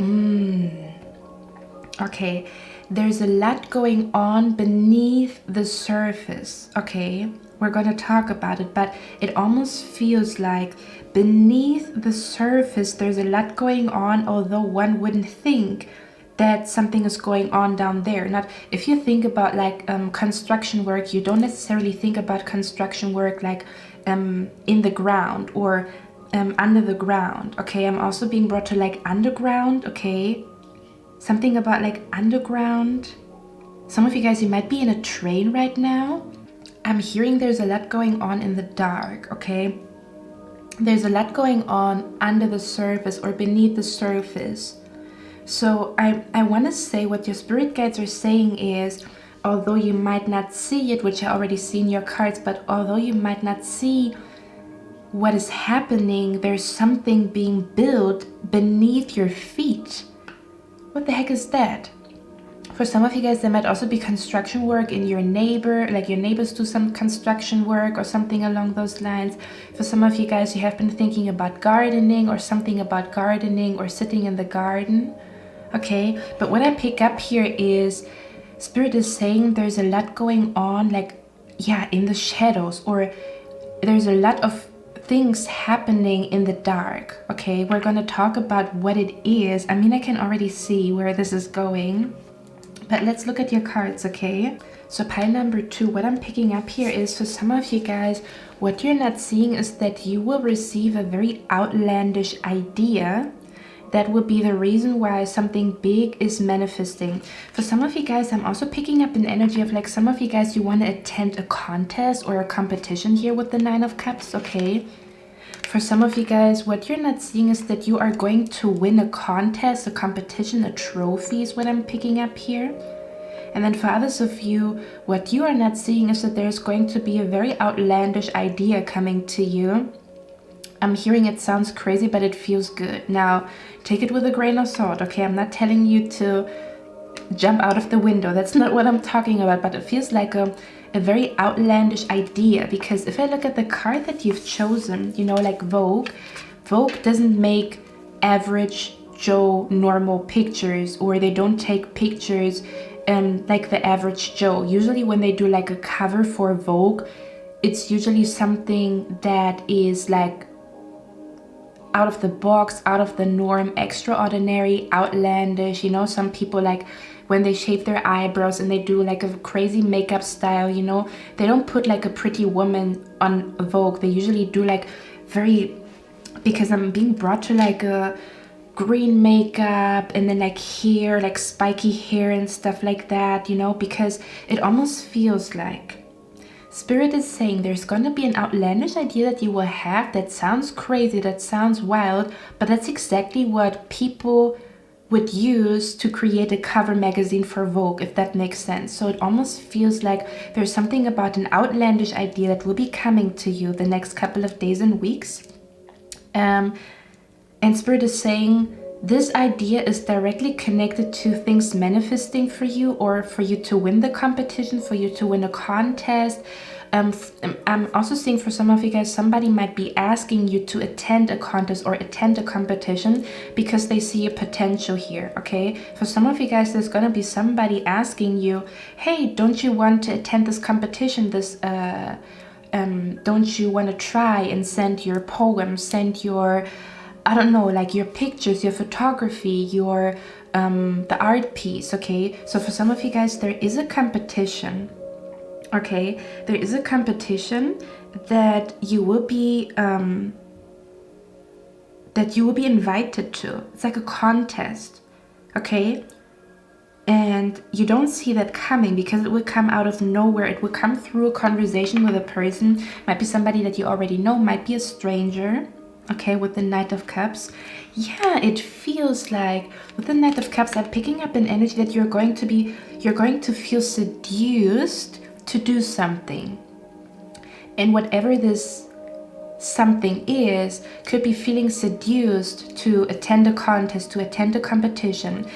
okay, there's a lot going on beneath the surface, okay? We're gonna talk about it, but it almost feels like beneath the surface there's a lot going on, although one wouldn't think that something is going on down there. Not if you think about like construction work, you don't necessarily think about construction work like in the ground or under the ground, okay? I'm also being brought to like underground, okay? Something about like underground. Some of you guys, you might be in a train right now. I'm hearing there's a lot going on in the dark, okay? There's a lot going on under the surface or beneath the surface. So I want to say what your spirit guides are saying is, although you might not see it, which I already see in your cards, but although you might not see what is happening, there's something being built beneath your feet. What the heck is that? For some of you guys, there might also be construction work in your neighbor, like your neighbors do some construction work or something along those lines. For some of you guys, you have been thinking about gardening or something about gardening or sitting in the garden. Okay, but what I pick up here is Spirit is saying there's a lot going on, like, yeah, in the shadows, or there's a lot of things happening in the dark. Okay, we're gonna talk about what it is. I mean, I can already see where this is going, but let's look at your cards, okay? So pile number 2, what I'm picking up here is for some of you guys, what you're not seeing is that you will receive a very outlandish idea that would be the reason why something big is manifesting. For some of you guys, I'm also picking up an energy of like some of you guys, you want to attend a contest or a competition here with the 9 of Cups, okay? For some of you guys, what you're not seeing is that you are going to win a contest, a competition, a trophy is what I'm picking up here. And then for others of you, what you are not seeing is that there's going to be a very outlandish idea coming to you. I'm hearing it sounds crazy, but it feels good. Now, take it with a grain of salt, okay? I'm not telling you to jump out of the window. That's not what I'm talking about, but it feels like a very outlandish idea, because if I look at the card that you've chosen, you know, like Vogue doesn't make average Joe normal pictures, or they don't take pictures like the average Joe. Usually when they do like a cover for Vogue, it's usually something that is like out of the box, out of the norm, extraordinary, outlandish. You know, some people like when they shave their eyebrows and they do like a crazy makeup style, you know, they don't put like a pretty woman on Vogue. They usually do like very, because I'm being brought to like a green makeup and then like hair, like spiky hair and stuff like that, you know, because it almost feels like Spirit is saying there's going to be an outlandish idea that you will have that sounds crazy, that sounds wild, but that's exactly what people would use to create a cover magazine for Vogue, if that makes sense. So it almost feels like there's something about an outlandish idea that will be coming to you the next couple of days and weeks. And Spirit is saying this idea is directly connected to things manifesting for you, or for you to win the competition, for you to win a contest. I'm also seeing for some of you guys, somebody might be asking you to attend a contest or attend a competition because they see a potential here, okay? For some of you guys, there's gonna be somebody asking you, hey, don't you want to attend this competition, don't you want to try and send your poem, send your, I don't know, like your pictures, your photography, your the art piece, okay? So for some of you guys, there is a competition, okay? There is a competition that you will be invited to. It's like a contest, okay? And you don't see that coming because it will come out of nowhere. It will come through a conversation with a person. Might be somebody that you already know, might be a stranger. Okay, with the Knight of Cups. Yeah, it feels like with the Knight of Cups, I'm picking up an energy that you're going to feel seduced to do something. And whatever this something is, could be feeling seduced to attend a contest, to attend a competition,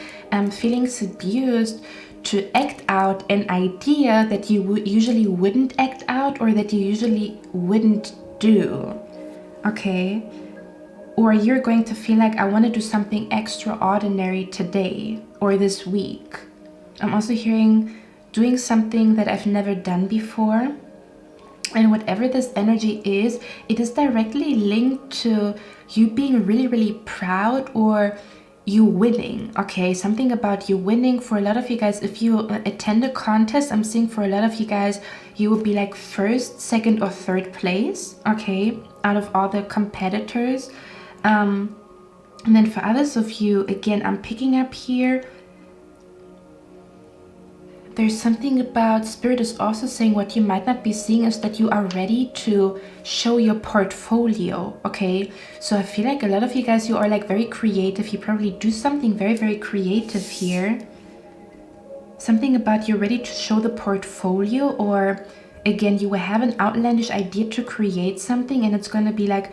feeling seduced to act out an idea that you usually wouldn't act out or that you usually wouldn't do. Okay? Or you're going to feel like, I want to do something extraordinary today or this week. I'm also hearing doing something that I've never done before. And whatever this energy is, it is directly linked to you being really, really proud or you winning. Okay, something about you winning. For a lot of you guys, if you attend a contest, I'm seeing for a lot of you guys, you will be like first, second, or third place. Okay, out of all the competitors. And then for others of you, again, I'm picking up here, there's something about Spirit is also saying what you might not be seeing is that you are ready to show your portfolio. Okay, so I feel like a lot of you guys, you are like very creative. You probably do something very, very creative here. Something about you're ready to show the portfolio, or again, you will have an outlandish idea to create something, and it's going to be like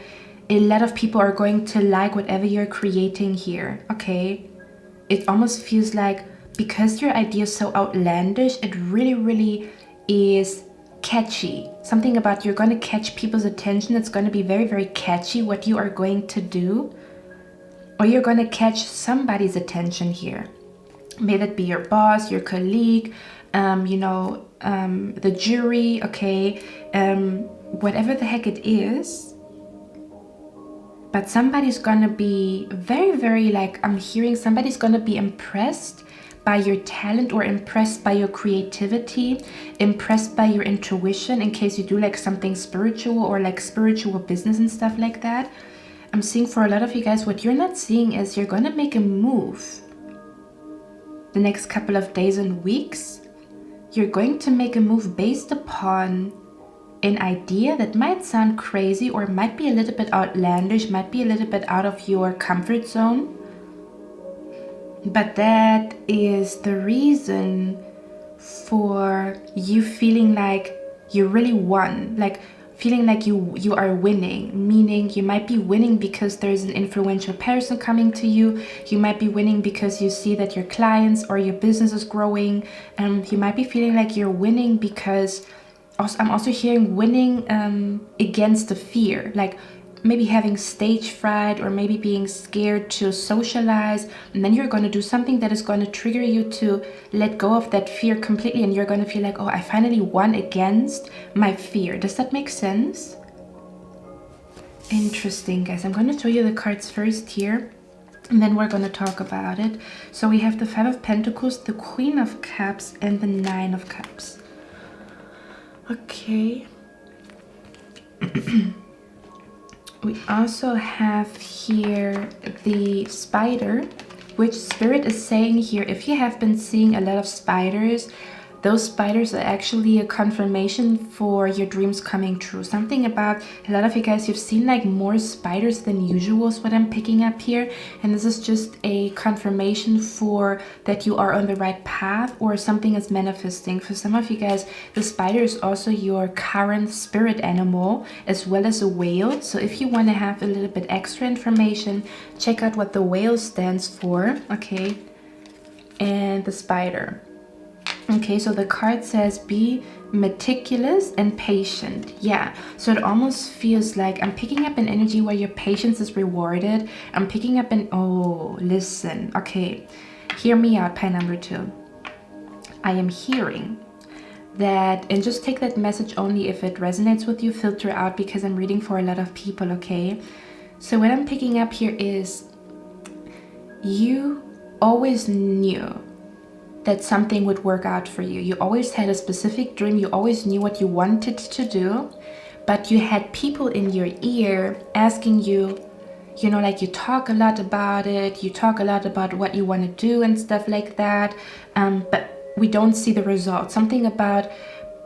a lot of people are going to like whatever you're creating here. Okay, it almost feels like, because your idea is so outlandish, it really, really is catchy. Something about you're going to catch people's attention. It's going to be very, very catchy what you are going to do. Or you're going to catch somebody's attention here. May that be your boss, your colleague, the jury, okay, whatever the heck it is. But somebody's going to be very, very like, I'm hearing somebody's going to be impressed by your talent or impressed by your creativity, impressed by your intuition, in case you do like something spiritual or like spiritual business and stuff like that. I'm seeing for a lot of you guys, what you're not seeing is you're going to make a move. The next couple of days and weeks, you're going to make a move based upon an idea that might sound crazy or might be a little bit outlandish, might be a little bit out of your comfort zone. But that is the reason for you feeling like you really won, like feeling like you are winning, meaning you might be winning because there's an influential person coming to you. You might be winning because you see that your clients or your business is growing. You might be feeling like you're winning because I'm also hearing winning against the fear, like maybe having stage fright or maybe being scared to socialize, and then you're going to do something that is going to trigger you to let go of that fear completely, and you're going to feel like, oh, I finally won against my fear. Does that make sense? Interesting, guys. I'm going to show you the cards first here, and then we're going to talk about it. So we have the Five of Pentacles, the Queen of Cups, and the Nine of Cups. Okay. We also have here the spider, which Spirit is saying here, if you have been seeing a lot of spiders, those spiders are actually a confirmation for your dreams coming true. Something about a lot of you guys, you've seen like more spiders than usual is what I'm picking up here. And this is just a confirmation for that you are on the right path or something is manifesting. For some of you guys, the spider is also your current spirit animal as well as a whale. So if you want to have a little bit extra information, check out what the whale stands for, okay? And the spider. Okay, so the card says be meticulous and patient. Yeah, so it almost feels like I'm picking up an energy where your patience is rewarded. I'm picking up an, oh, listen. Okay, hear me out, pie number 2. I am hearing that, and just take that message only if it resonates with you, filter out, because I'm reading for a lot of people, okay? So what I'm picking up here is you always knew that something would work out for you. You always had a specific dream. You always knew what you wanted to do, but you had people in your ear asking you, you know, like you talk a lot about it. You talk a lot about what you want to do and stuff like that. But we don't see the results. Something about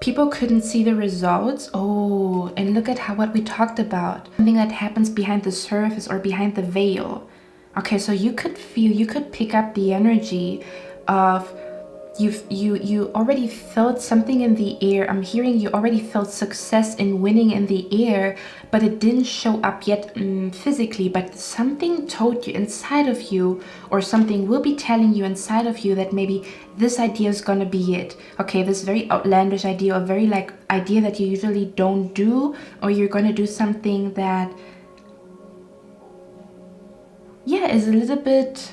people couldn't see the results. Oh, and look at what we talked about. Something that happens behind the surface or behind the veil. Okay, so you could feel, you could pick up the energy of you already felt something in the air. I'm hearing you already felt success in winning in the air, but it didn't show up yet physically, but something told you inside of you, or something will be telling you inside of you, that maybe this idea is gonna be it. Okay, this very outlandish idea, or very like idea that you usually don't do, or you're gonna do something that, yeah, is a little bit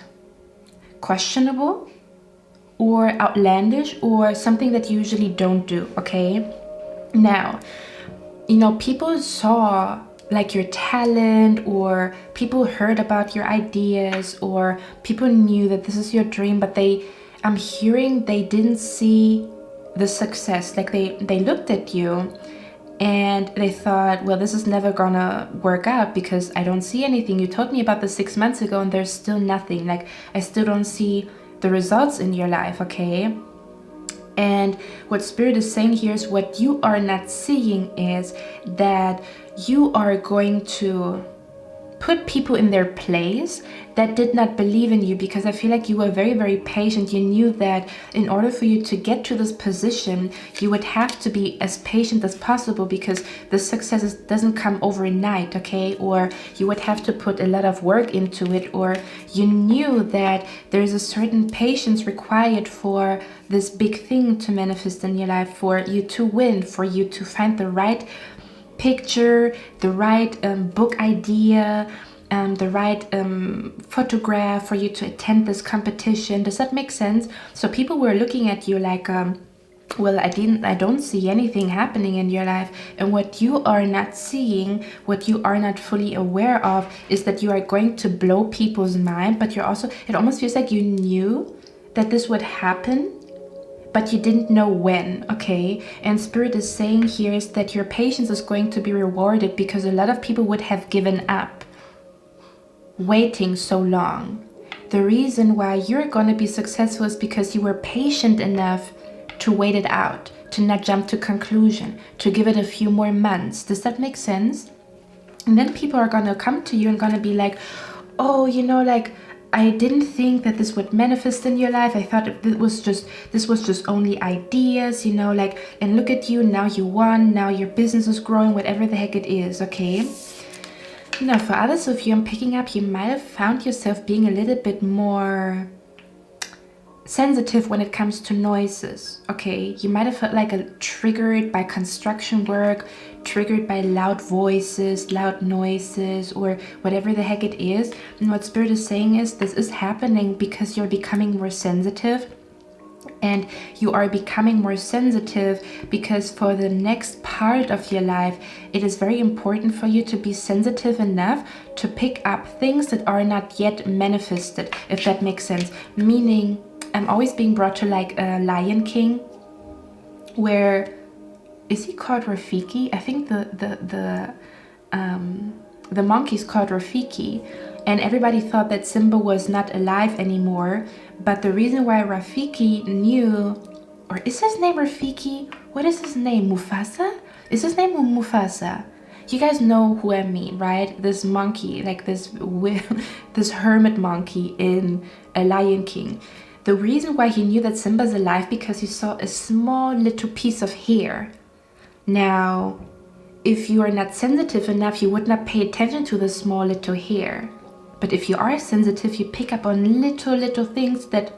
questionable or outlandish, or something that you usually don't do. Okay, now, you know, people saw like your talent, or people heard about your ideas, or people knew that this is your dream, but I'm hearing they didn't see the success. Like they looked at you and they thought, well, this is never gonna work out because I don't see anything. You told me about this 6 months ago and there's still nothing. Like, I still don't see the results in your life. Okay, and what Spirit is saying here is, what you are not seeing is that you are going to put people in their place that did not believe in you, because I feel like you were very, very patient. You knew that in order for you to get to this position, you would have to be as patient as possible, because the success doesn't come overnight. Okay, or you would have to put a lot of work into it, or you knew that there's a certain patience required for this big thing to manifest in your life, for you to win, for you to find the right picture, the right book idea, the right photograph, for you to attend this competition. Does that make sense? So people were looking at you like, well, I don't see anything happening in your life. And what you are not seeing, what you are not fully aware of, is that you are going to blow people's mind, but you're also, it almost feels like you knew that this would happen, but you didn't know when. Okay, and Spirit is saying here is that your patience is going to be rewarded, because a lot of people would have given up waiting so long. The reason why you're going to be successful is because you were patient enough to wait it out, to not jump to conclusion, to give it a few more months. Does that make sense? And then people are going to come to you and going to be like, oh, you know, like, I didn't think that this would manifest in your life. I thought this was just only ideas, you know, like, and look at you, now you won, now your business is growing, whatever the heck it is. Okay, now for others of you, I'm picking up, you might have found yourself being a little bit more sensitive when it comes to noises. Okay, you might have felt like triggered by construction work, triggered by loud voices, loud noises, or whatever the heck it is. And what Spirit is saying is, this is happening because you're becoming more sensitive. And you are becoming more sensitive because for the next part of your life, it is very important for you to be sensitive enough to pick up things that are not yet manifested, if that makes sense. Meaning, I'm always being brought to like a Lion King, where, is he called Rafiki? I think the monkey's called Rafiki, and everybody thought that Simba was not alive anymore. But the reason why Rafiki knew, or is his name Rafiki? What is his name? Mufasa? Is his name Mufasa? You guys know who I mean, right? This monkey, like this hermit monkey in a Lion King. The reason why he knew that Simba's alive, because he saw a small little piece of hair. Now, if you are not sensitive enough, you would not pay attention to the small little hair. But if you are sensitive, you pick up on little things that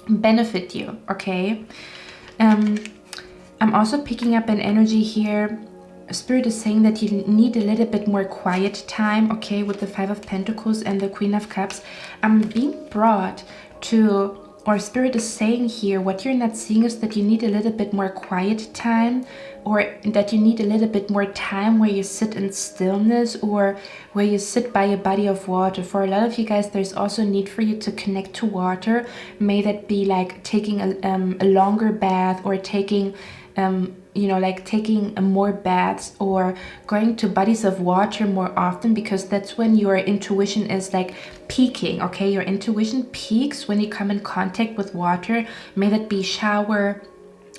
benefit you. Okay, I'm also picking up an energy here. Spirit is saying that you need a little bit more quiet time. Okay, with the Five of Pentacles and the Queen of Cups, I'm being brought to, or Spirit is saying here, what you're not seeing is that you need a little bit more quiet time, or that you need a little bit more time where you sit in stillness, or where you sit by a body of water. For a lot of you guys, there's also a need for you to connect to water. May that be like taking a longer bath, or taking you know, like taking more baths, or going to bodies of water more often, because that's when your intuition is like peaking. Okay, your intuition peaks when you come in contact with water. May that be shower,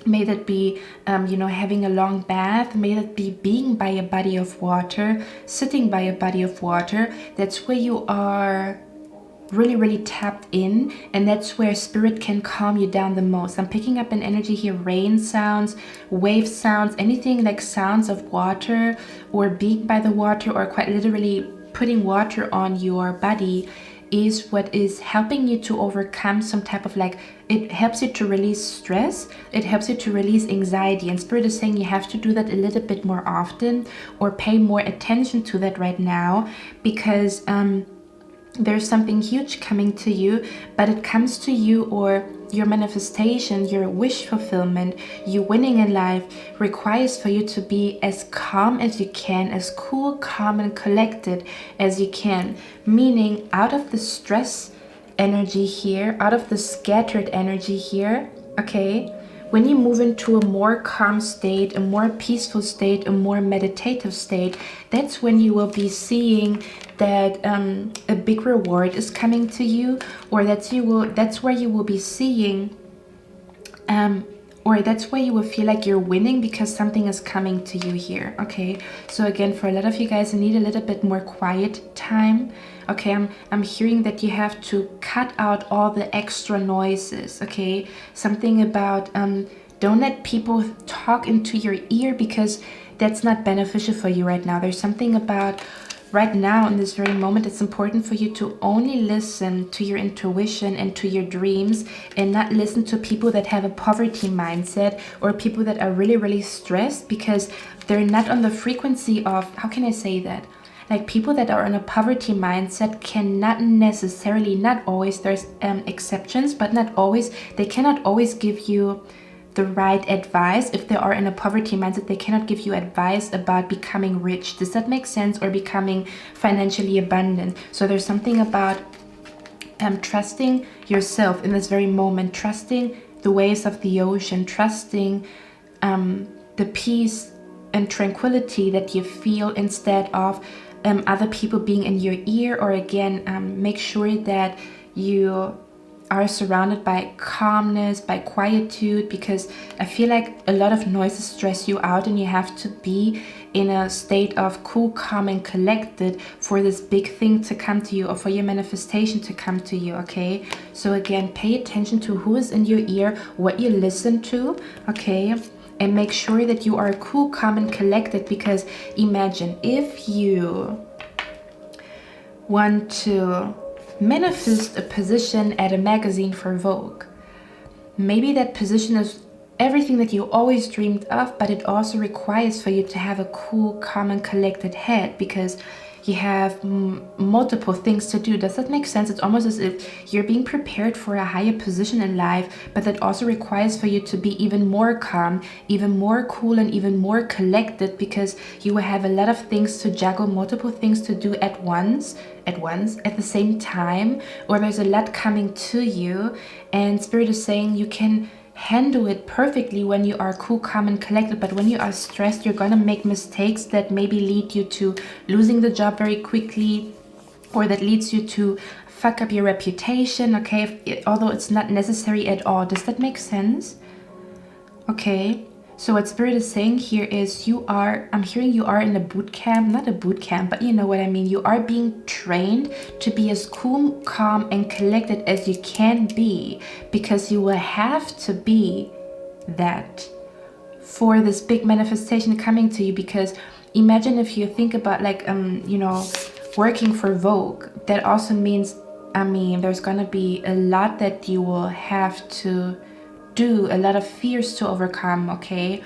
may that be you know, having a long bath, may that be being by a body of water, sitting by a body of water. That's where you are really, really tapped in, and that's where spirit can calm you down the most. I'm picking up an energy here, rain sounds, wave sounds, anything like sounds of water or being by the water, or quite literally putting water on your body is what is helping you to overcome some type of like, it helps you to release stress, it helps you to release anxiety. And spirit is saying you have to do that a little bit more often, or pay more attention to that right now, because there's something huge coming to you, but it comes to you, or your manifestation, your wish fulfillment, you winning in life requires for you to be as calm as you can, as cool, calm, and collected as you can. Meaning, out of the stress energy here, out of the scattered energy here, okay, when you move into a more calm state, a more peaceful state, a more meditative state, that's when you will be seeing that a big reward is coming to you, or that's where you will be seeing or that's where you will feel like you're winning, because something is coming to you here. Okay, so again, for a lot of you guys, you need a little bit more quiet time. Okay, I'm hearing that you have to cut out all the extra noises. Okay, something about don't let people talk into your ear, because that's not beneficial for you right now. There's something about right now, in this very moment, it's important for you to only listen to your intuition and to your dreams, and not listen to people that have a poverty mindset, or people that are really, really stressed, because they're not on the frequency of, how can I say that? Like, people that are on a poverty mindset cannot necessarily, not always, there's exceptions, but not always, they cannot always give you the right advice. If they are in a poverty mindset, they cannot give you advice about becoming rich. Does that make sense? Or becoming financially abundant. So there's something about trusting yourself in this very moment, trusting the waves of the ocean, trusting the peace and tranquility that you feel, instead of other people being in your ear. Or again, make sure that you are surrounded by calmness, by quietude, because I feel like a lot of noises stress you out, and you have to be in a state of cool, calm, and collected for this big thing to come to you, or for your manifestation to come to you. Okay, so again, pay attention to who is in your ear, what you listen to. Okay, and make sure that you are cool, calm, and collected, because imagine if you want to manifest a position at a magazine for Vogue. Maybe that position is everything that you always dreamed of, but it also requires for you to have a cool, calm, and collected head, because you have multiple things to do. Does that make sense? It's almost as if you're being prepared for a higher position in life, but that also requires for you to be even more calm, even more cool, and even more collected, because you will have a lot of things to juggle, multiple things to do at once, at the same time, or there's a lot coming to you, and Spirit is saying you can handle it perfectly when you are cool, calm, and collected. But when you are stressed, you're gonna make mistakes that maybe lead you to losing the job very quickly, or that leads you to fuck up your reputation. Okay, although it's not necessary at all. Does that make sense? Okay, so what Spirit is saying here is I'm hearing you are in a boot camp, not a boot camp, but you know what I mean. You are being trained to be as cool, calm, and collected as you can be, because you will have to be that for this big manifestation coming to you. Because imagine if you think about like, working for Vogue, that also means, there's gonna be a lot that you will have to do, a lot of fears to overcome. Okay,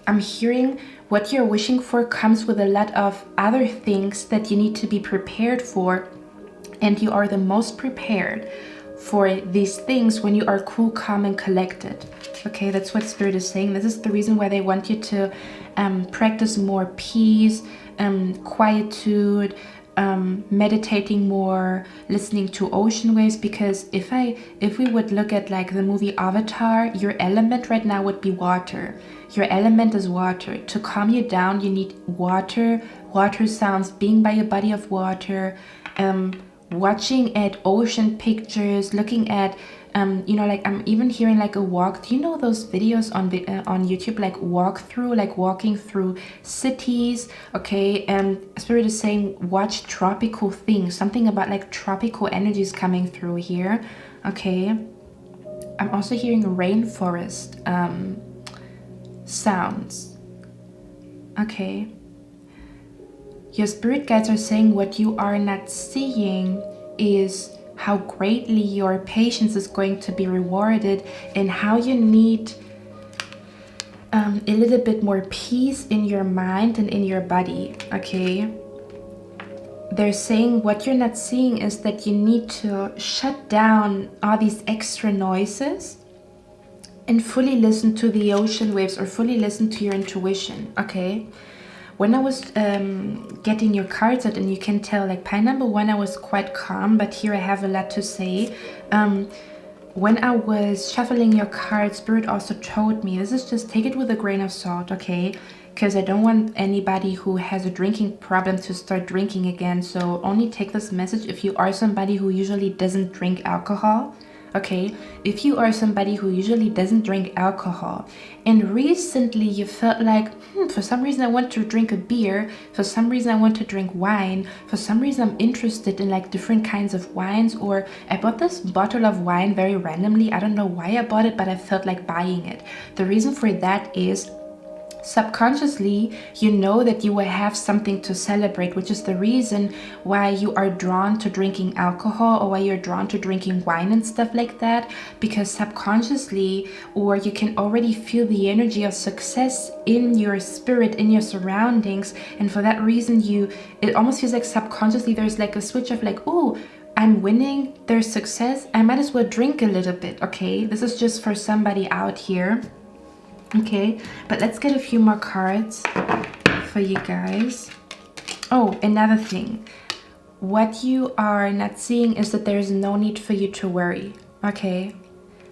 I'm hearing what you're wishing for comes with a lot of other things that you need to be prepared for, and you are the most prepared for these things when you are cool, calm, and collected. Okay, that's what Spirit is saying. This is the reason why they want you to practice more peace, quietude, meditating more, listening to ocean waves. Because if we would look at like the movie Avatar, your element right now would be water. Your element is water. To calm you down, you need water sounds, being by a body of water, watching at ocean pictures, looking at You know, like I'm even hearing like a walk. Do you know those videos on YouTube, like walkthrough, like walking through cities? Okay, and Spirit is saying watch tropical things, something about like tropical energies coming through here. Okay, I'm also hearing rainforest sounds. Okay, your spirit guides are saying what you are not seeing is how greatly your patience is going to be rewarded, and how you need a little bit more peace in your mind and in your body. Okay, they're saying what you're not seeing is that you need to shut down all these extra noises and fully listen to the ocean waves, or fully listen to your intuition. Okay, when I was getting your cards out, and you can tell, like pile number 1, I was quite calm, but here I have a lot to say. When I was shuffling your cards, Spirit also told me, this is just, take it with a grain of salt, okay? Because I don't want anybody who has a drinking problem to start drinking again. So only take this message if you are somebody who usually doesn't drink alcohol. Okay, if you are somebody who usually doesn't drink alcohol, and recently you felt like, for some reason I want to drink a beer, for some reason I want to drink wine, for some reason I'm interested in like different kinds of wines, or I bought this bottle of wine very randomly. I don't know why I bought it, but I felt like buying it. The reason for that is subconsciously you know that you will have something to celebrate, which is the reason why you are drawn to drinking alcohol, or why you're drawn to drinking wine and stuff like that, because subconsciously, or you can already feel the energy of success in your spirit, in your surroundings, and for that reason it almost feels like subconsciously there's like a switch of like, oh, I'm winning, there's success, I might as well drink a little bit. Okay, this is just for somebody out here. Okay, but let's get a few more cards for you guys. Oh, another thing. What you are not seeing is that there's no need for you to worry. Okay,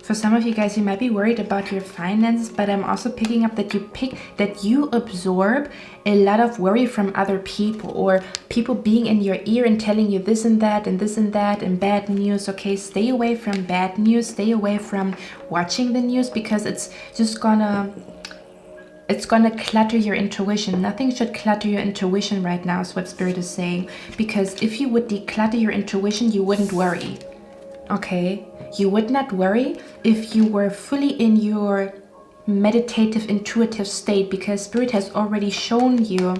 for some of you guys, you might be worried about your finances, but I'm also picking up that you absorb a lot of worry from other people, or people being in your ear and telling you this and that and this and that and bad news. Okay, stay away from bad news, stay away from watching the news, because it's just gonna clutter your intuition. Nothing should clutter your intuition right now, is what Spirit is saying, because if you would declutter your intuition, you wouldn't worry. Okay, you would not worry if you were fully in your meditative, intuitive state, because Spirit has already shown you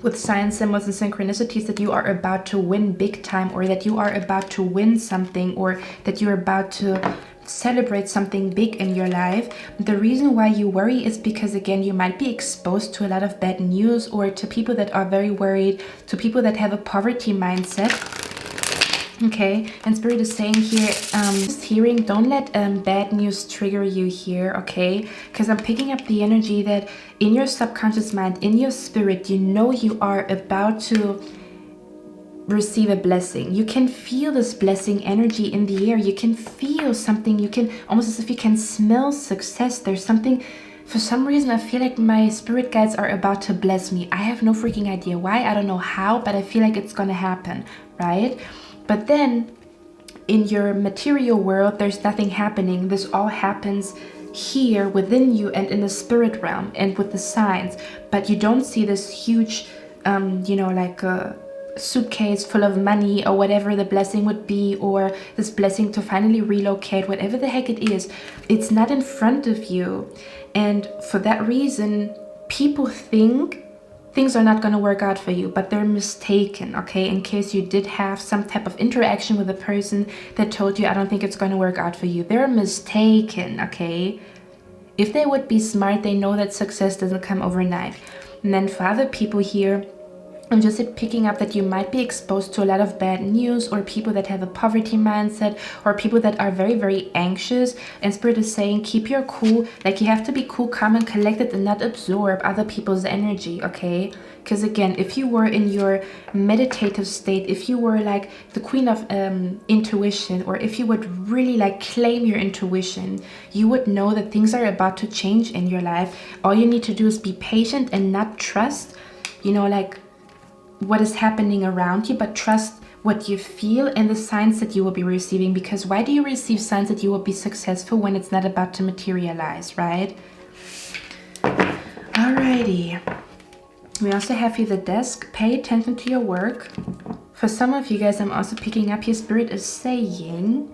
with signs, symbols, and synchronicities that you are about to win big time, or that you are about to win something, or that you're about to celebrate something big in your life. The reason why you worry is because, again, you might be exposed to a lot of bad news, or to people that are very worried, to people that have a poverty mindset. Okay, and Spirit is saying here, just hearing, don't let bad news trigger you here. Okay, because I'm picking up the energy that in your subconscious mind, in your spirit, you know you are about to receive a blessing. You can feel this blessing energy in the air. You can feel something. You can almost, as if you can smell success. There's something. For some reason, I feel like my spirit guides are about to bless me. I have no freaking idea why. I don't know how, but I feel like it's gonna happen, right? But then in your material world, there's nothing happening. This all happens here within you and in the spirit realm and with the signs. But you don't see this huge, you know, like a suitcase full of money, or whatever the blessing would be, or this blessing to finally relocate, whatever the heck it is. It's not in front of you. And for that reason, people think things are not going to work out for you, but they're mistaken. Okay, in case you did have some type of interaction with a person that told you, I don't think it's going to work out for you, they're mistaken. Okay, if they would be smart, they know that success doesn't come overnight. And then for other people here, I'm just picking up that you might be exposed to a lot of bad news, or people that have a poverty mindset, or people that are very, very anxious. And Spirit is saying, keep your cool. Like, you have to be cool, calm, and collected, and not absorb other people's energy, okay? Because again, if you were in your meditative state, if you were like the queen of intuition, or if you would really like claim your intuition, you would know that things are about to change in your life. All you need to do is be patient and not trust, you know, like what is happening around you, but trust what you feel, and the signs that you will be receiving. Because why do you receive signs that you will be successful when it's not about to materialize, right? Alrighty. We also have here the desk. Pay attention to your work. For some of you guys, I'm also picking up here, Spirit is saying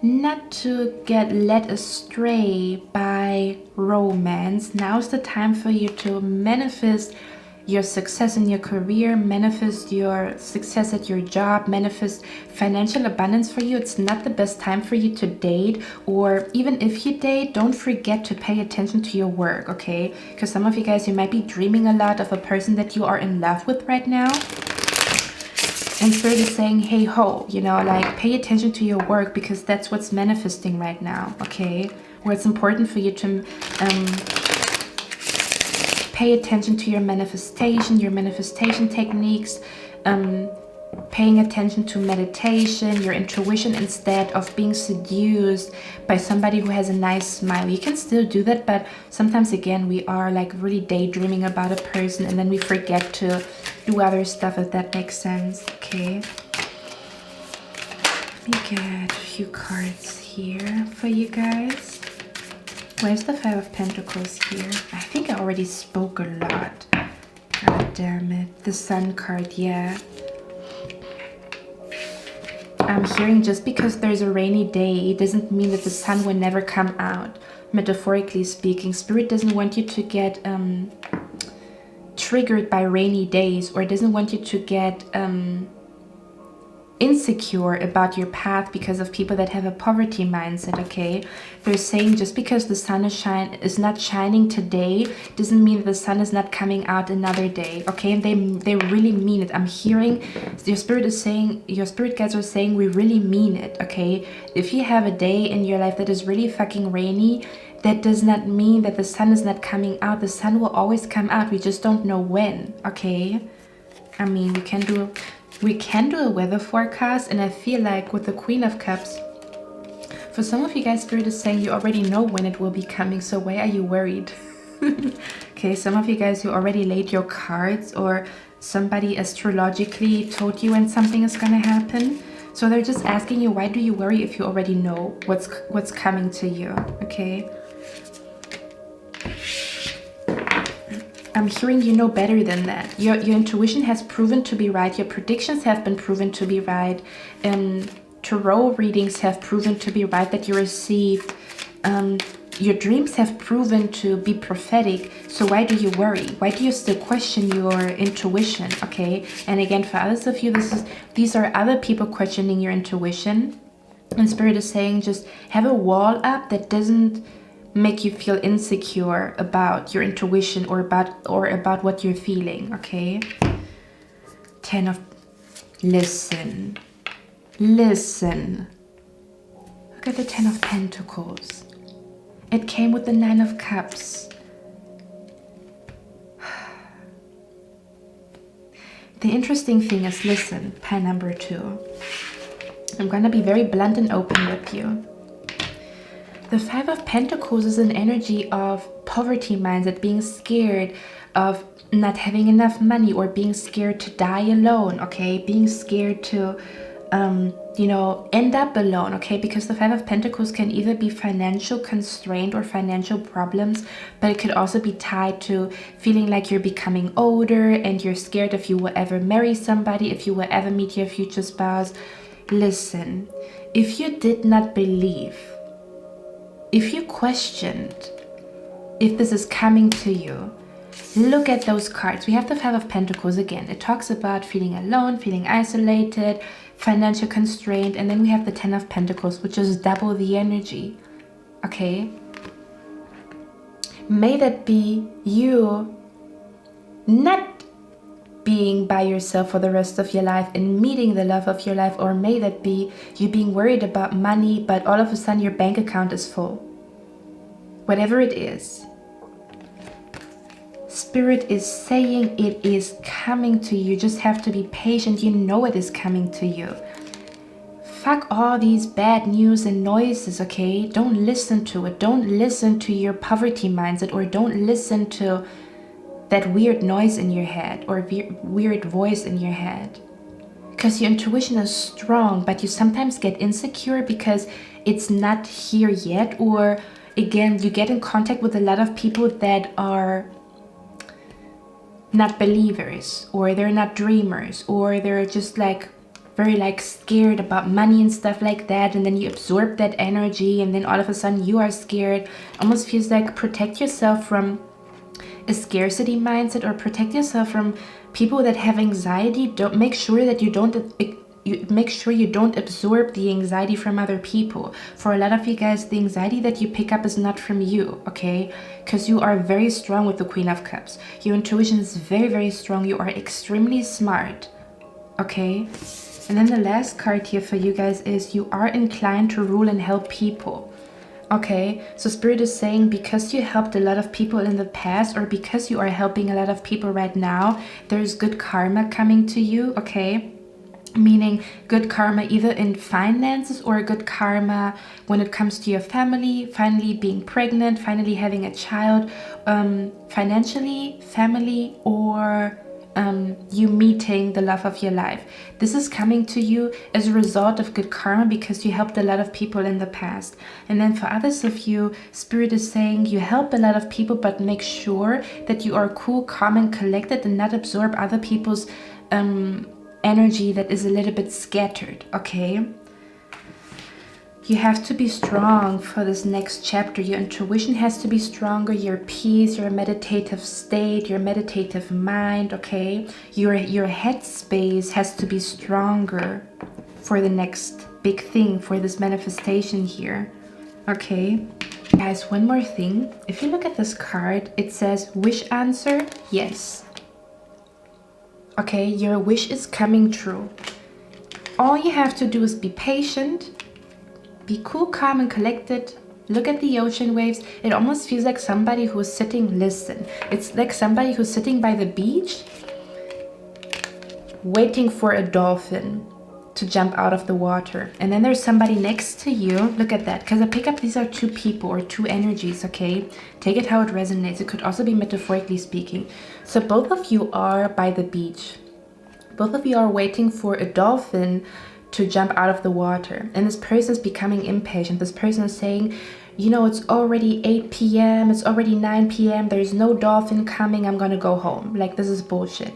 not to get led astray by romance. Now's the time for you to manifest your success in your career, manifest your success at your job, manifest financial abundance for you. It's not the best time for you to date, or even if you date, don't forget to pay attention to your work, okay? Because some of you guys, you might be dreaming a lot of a person that you are in love with right now. And Spirit is saying, hey ho, you know, like pay attention to your work, because that's what's manifesting right now, okay? Where it's important for you to pay attention to your manifestation techniques, paying attention to meditation, your intuition, instead of being seduced by somebody who has a nice smile. You can still do that, but sometimes again, we are like really daydreaming about a person and then we forget to do other stuff, if that makes sense, okay? Let me get a few cards here for you guys. Where's the Five of Pentacles here? I think I already spoke a lot. God damn it. The Sun card, yeah. I'm hearing just because there's a rainy day, it doesn't mean that the sun will never come out. Metaphorically speaking, Spirit doesn't want you to get triggered by rainy days, or doesn't want you to get insecure about your path because of people that have a poverty mindset, okay? They're saying just because the sun is not shining today doesn't mean that the sun is not coming out another day, okay? And they really mean it. I'm hearing your spirit is saying, your spirit guides are saying, we really mean it, okay? If you have a day in your life that is really fucking rainy, that does not mean that the sun is not coming out. The sun will always come out. We just don't know when, okay? I mean, we can do a weather forecast, and I feel like with the Queen of Cups, for some of you guys, Spirit is saying you already know when it will be coming, so why are you worried? Okay, some of you guys, you already laid your cards, or somebody astrologically told you when something is gonna happen. So they're just asking you, why do you worry if you already know what's coming to you, okay? I'm hearing you know better than that. Your intuition has proven to be right. Your predictions have been proven to be right. Tarot readings have proven to be right that you received. Your dreams have proven to be prophetic. So why do you worry? Why do you still question your intuition? Okay. And again, for others of you, these are other people questioning your intuition. And Spirit is saying, just have a wall up that doesn't make you feel insecure about your intuition or about what you're feeling, okay? Listen. Look at the Ten of Pentacles. It came with the Nine of Cups. The interesting thing is, listen, pile number 2. I'm gonna be very blunt and open with you. The Five of Pentacles is an energy of poverty mindset, being scared of not having enough money, or being scared to die alone, okay? Being scared to, end up alone, okay? Because the Five of Pentacles can either be financial constraint or financial problems, but it could also be tied to feeling like you're becoming older and you're scared if you will ever marry somebody, if you will ever meet your future spouse. Listen, if you did not believe, if you questioned if this is coming to you, look at those cards. We have the Five of Pentacles again. It talks about feeling alone, feeling isolated, financial constraint, and then we have the Ten of Pentacles, which is double the energy, okay? May that be you not being by yourself for the rest of your life and meeting the love of your life, or may that be you being worried about money, but all of a sudden your bank account is full. Whatever it is, Spirit is saying it is coming to you. You just have to be patient. You know it is coming to you. Fuck all these bad news and noises, okay? Don't listen to it. Don't listen to your poverty mindset, or don't listen to that weird noise in your head or weird voice in your head. because your intuition is strong, but you sometimes get insecure because it's not here yet, or again, you get in contact with a lot of people that are not believers, or they're not dreamers, or they're just like very like scared about money and stuff like that, and then you absorb that energy, and then all of a sudden you are scared. Almost feels like protect yourself from a scarcity mindset, or protect yourself from people that have anxiety. Don't make sure that you make sure you don't absorb the anxiety from other people. For a lot of you guys, the anxiety that you pick up is not from you, okay? Because you are very strong with the Queen of Cups. Your intuition is very, very strong. You are extremely smart, okay? And then the last card here for you guys is you are inclined to rule and help people. Okay, so Spirit is saying because you helped a lot of people in the past, or because you are helping a lot of people right now, there's good karma coming to you, okay? Meaning good karma either in finances, or good karma when it comes to your family, finally being pregnant, finally having a child, financially, family, or you meeting the love of your life. This is coming to you as a result of good karma because you helped a lot of people in the past. And then for others of you, Spirit is saying you help a lot of people, but make sure that you are cool, calm, and collected, and not absorb other people's energy that is a little bit scattered, okay? You have to be strong for this next chapter. Your intuition has to be stronger, your peace, your meditative state, your meditative mind, okay? Your headspace has to be stronger for the next big thing, for this manifestation here, okay? Guys, one more thing. If you look at this card, it says wish answer, yes. Okay, your wish is coming true. All you have to do is be patient, be cool, calm, and collected. Look at the ocean waves. It almost feels like somebody who's sitting, listen. It's like somebody who's sitting by the beach, waiting for a dolphin to jump out of the water. And then there's somebody next to you. Look at that. Because I pick up these are two people or two energies, okay? Take it how it resonates. It could also be metaphorically speaking. So both of you are by the beach. Both of you are waiting for a dolphin to jump out of the water, and this person is becoming impatient. This person is saying, you know, it's already 8 p.m, it's already 9 p.m, there's no dolphin coming, I'm gonna go home. Like, this is bullshit.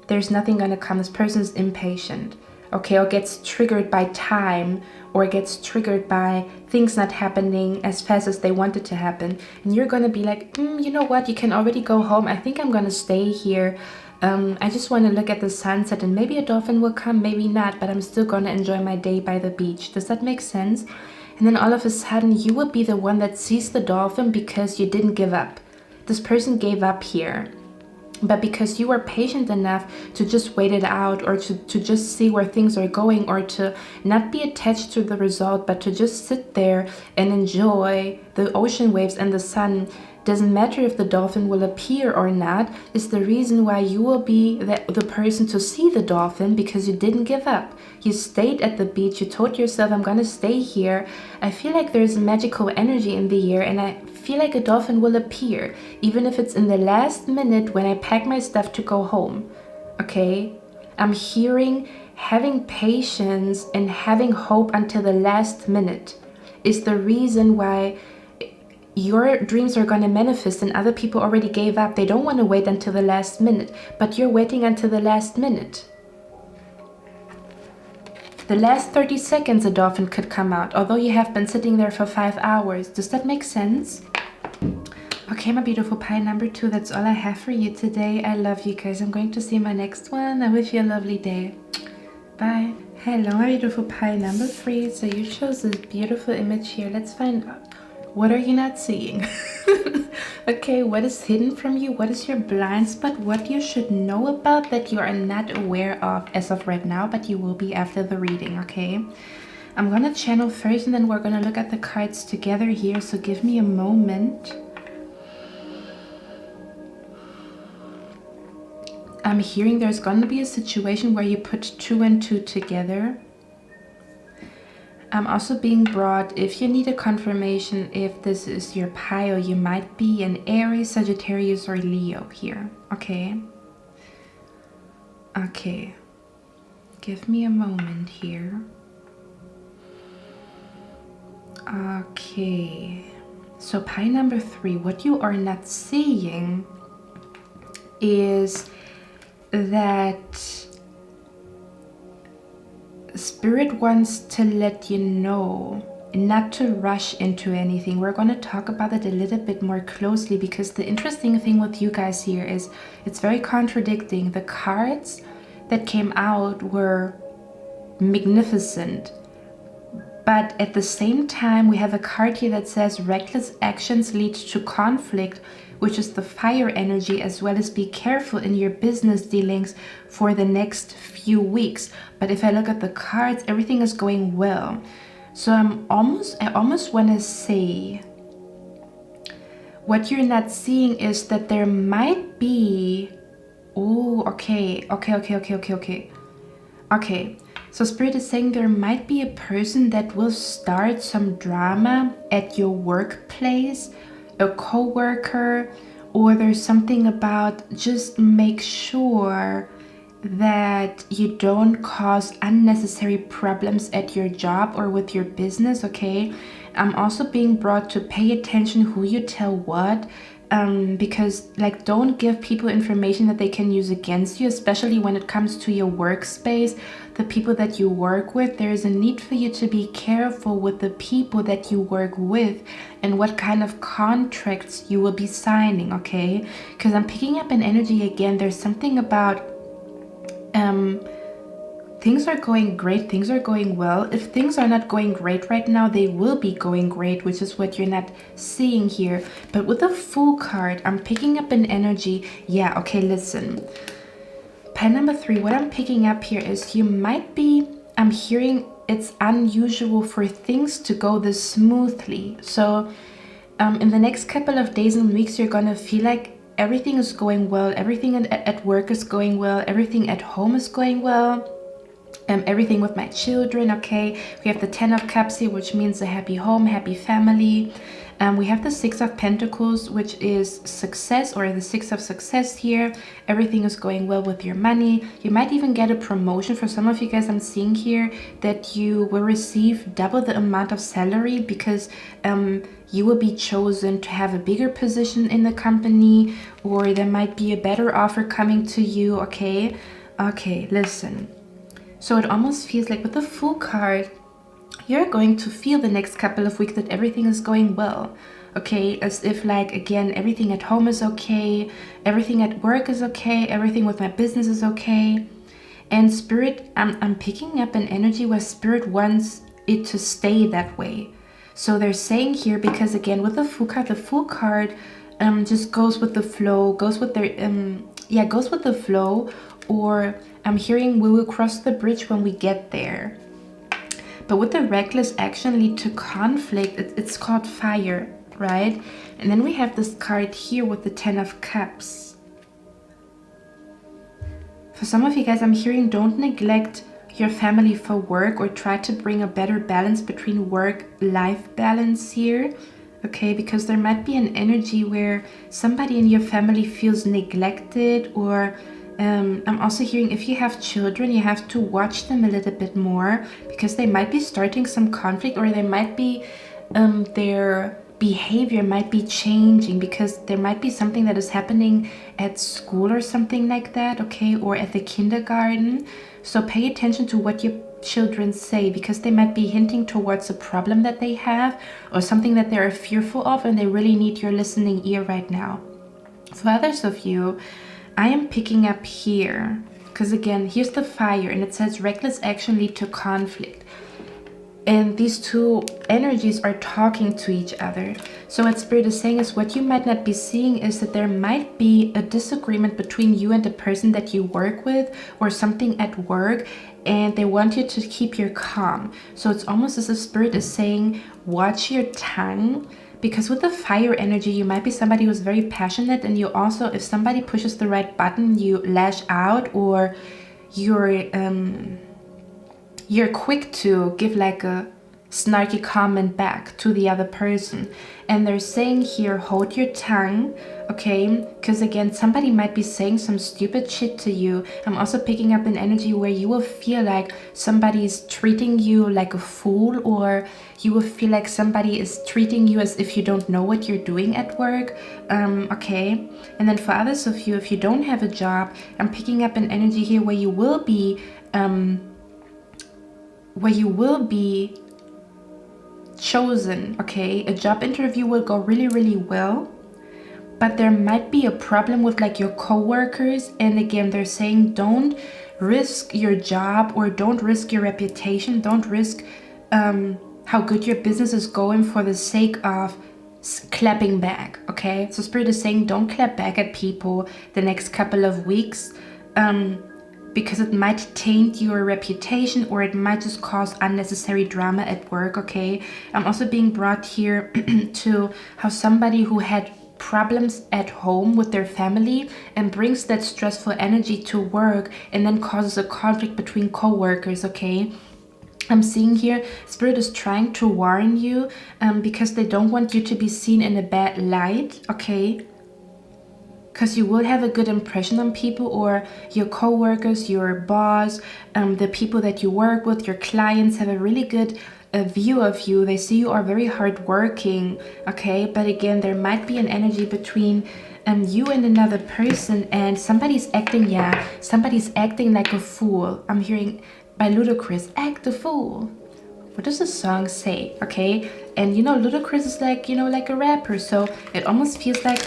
There's nothing gonna come. This person is impatient, okay, or gets triggered by time, or gets triggered by things not happening as fast as they want it to happen, and you're gonna be like, you know what, you can already go home. I think I'm gonna stay here. I just want to look at the sunset, and maybe a dolphin will come, maybe not, but I'm still going to enjoy my day by the beach. Does that make sense? And then all of a sudden, you will be the one that sees the dolphin because you didn't give up. This person gave up here. But because you were patient enough to just wait it out, or to just see where things are going, or to not be attached to the result, but to just sit there and enjoy the ocean waves and the sun, doesn't matter if the dolphin will appear or not, is the reason why you will be the person to see the dolphin, because you didn't give up. You stayed at the beach. You told yourself, I'm gonna stay here. I feel like there's magical energy in the air, and I feel like a dolphin will appear, even if it's in the last minute when I pack my stuff to go home, okay? I'm hearing having patience and having hope until the last minute is the reason why your dreams are going to manifest, and other people already gave up. They don't want to wait until the last minute, but you're waiting until the last minute. The last 30 seconds a dolphin could come out, although you have been sitting there for 5 hours. Does that make sense? Okay, my beautiful pie number 2, that's all I have for you today. I love you guys. I'm going to see my next one. I wish you a lovely day. Bye. Hello, my beautiful pie number 3. So you chose this beautiful image here. Let's find out. What are you not seeing? Okay, what is hidden from you? What is your blind spot? What you should know about that you are not aware of as of right now, but you will be after the reading, okay? I'm gonna channel first, and then we're gonna look at the cards together here, so give me a moment. I'm hearing there's gonna be a situation where you put 2 and 2 together. I'm also being brought, if you need a confirmation if this is your pile, you might be an Aries, Sagittarius, or Leo here, okay? Okay. Give me a moment here. Okay. So pie number 3, what you are not seeing is that Spirit wants to let you know not to rush into anything. We're going to talk about it a little bit more closely, because the interesting thing with you guys here is it's very contradicting. The cards that came out were magnificent, but at the same time we have a card here that says reckless actions lead to conflict, which is the fire energy, as well as be careful in your business dealings for the next few weeks. But if I look at the cards, everything is going well. So I almost want to say what you're not seeing is that there might be, okay. So Spirit is saying there might be a person that will start some drama at your workplace, a co-worker, or there's something about just make sure that you don't cause unnecessary problems at your job or with your business, okay? I'm also being brought to pay attention who you tell what, because like don't give people information that they can use against you, especially when it comes to your workspace, the people that you work with. There is a need for you to be careful with the people that you work with and what kind of contracts you will be signing, okay? Because I'm picking up an energy again. There's something about things are going great, things are going well. If things are not going great right now, they will be going great, which is what you're not seeing here. But with the Fool card, I'm picking up an energy. Yeah, okay, listen. Pie number 3, what I'm picking up here is you might be, I'm hearing it's unusual for things to go this smoothly. So in the next couple of days and weeks, you're gonna feel like everything is going well, everything at work is going well, everything at home is going well. Everything with my children, okay? We have the 10 of Cups here, which means a happy home, happy family. We have the 6 of Pentacles, which is success, or the 6 of success here. Everything is going well with your money. You might even get a promotion. For some of you guys, I'm seeing here that you will receive double the amount of salary, because you will be chosen to have a bigger position in the company, or there might be a better offer coming to you, okay? Okay, listen. So it almost feels like with the Fool card, you're going to feel the next couple of weeks that everything is going well, okay? As if like, again, everything at home is okay, everything at work is okay, everything with my business is okay. And Spirit, I'm picking up an energy where Spirit wants it to stay that way. So they're saying here, because again, with the Fool card just goes with the flow, goes with their, goes with the flow, or I'm hearing we will cross the bridge when we get there. But with the reckless action lead to conflict, it's called fire, right? And then we have this card here with the 10 of Cups. For some of you guys, I'm hearing don't neglect your family for work, or try to bring a better balance between work-life balance here, okay? Because there might be an energy where somebody in your family feels neglected, or I'm also hearing if you have children, you have to watch them a little bit more, because they might be starting some conflict, or they might be, their behavior might be changing, because there might be something that is happening at school or something like that, okay, or at the kindergarten. So pay attention to what your children say, because they might be hinting towards a problem that they have, or something that they are fearful of, and they really need your listening ear right now. For others of you, I am picking up here, because again, here's the fire, and it says reckless action lead to conflict. And these two energies are talking to each other. So what Spirit is saying is what you might not be seeing is that there might be a disagreement between you and the person that you work with, or something at work, and they want you to keep your calm. So it's almost as if Spirit is saying, watch your tongue. Because with the fire energy, you might be somebody who's very passionate, and you also, if somebody pushes the right button, you lash out, or you're quick to give like a snarky comment back to the other person. And they're saying here, hold your tongue, okay? Because again, somebody might be saying some stupid shit to you. I'm also picking up an energy where you will feel like somebody's treating you like a fool, or you will feel like somebody is treating you as if you don't know what you're doing at work, okay? And then for others of you, if you don't have a job, I'm picking up an energy here where you will be chosen, okay? A job interview will go really, really well, but there might be a problem with like your co-workers. And again, they're saying don't risk your job, or don't risk your reputation, don't risk how good your business is going for the sake of clapping back, okay? So Spirit is saying don't clap back at people the next couple of weeks, because it might taint your reputation, or it might just cause unnecessary drama at work, okay? I'm also being brought here to how somebody who had problems at home with their family and brings that stressful energy to work and then causes a conflict between co-workers, okay? I'm seeing here, Spirit is trying to warn you because they don't want you to be seen in a bad light, okay? Because you will have a good impression on people, or your co-workers, your boss, the people that you work with, your clients have a really good view of you. They see you are very hardworking, okay? But again, there might be an energy between you and another person, and somebody's acting like a fool. I'm hearing by Ludacris, act a fool. What does the song say, okay? And you know, Ludacris is like, you know, like a rapper, so it almost feels like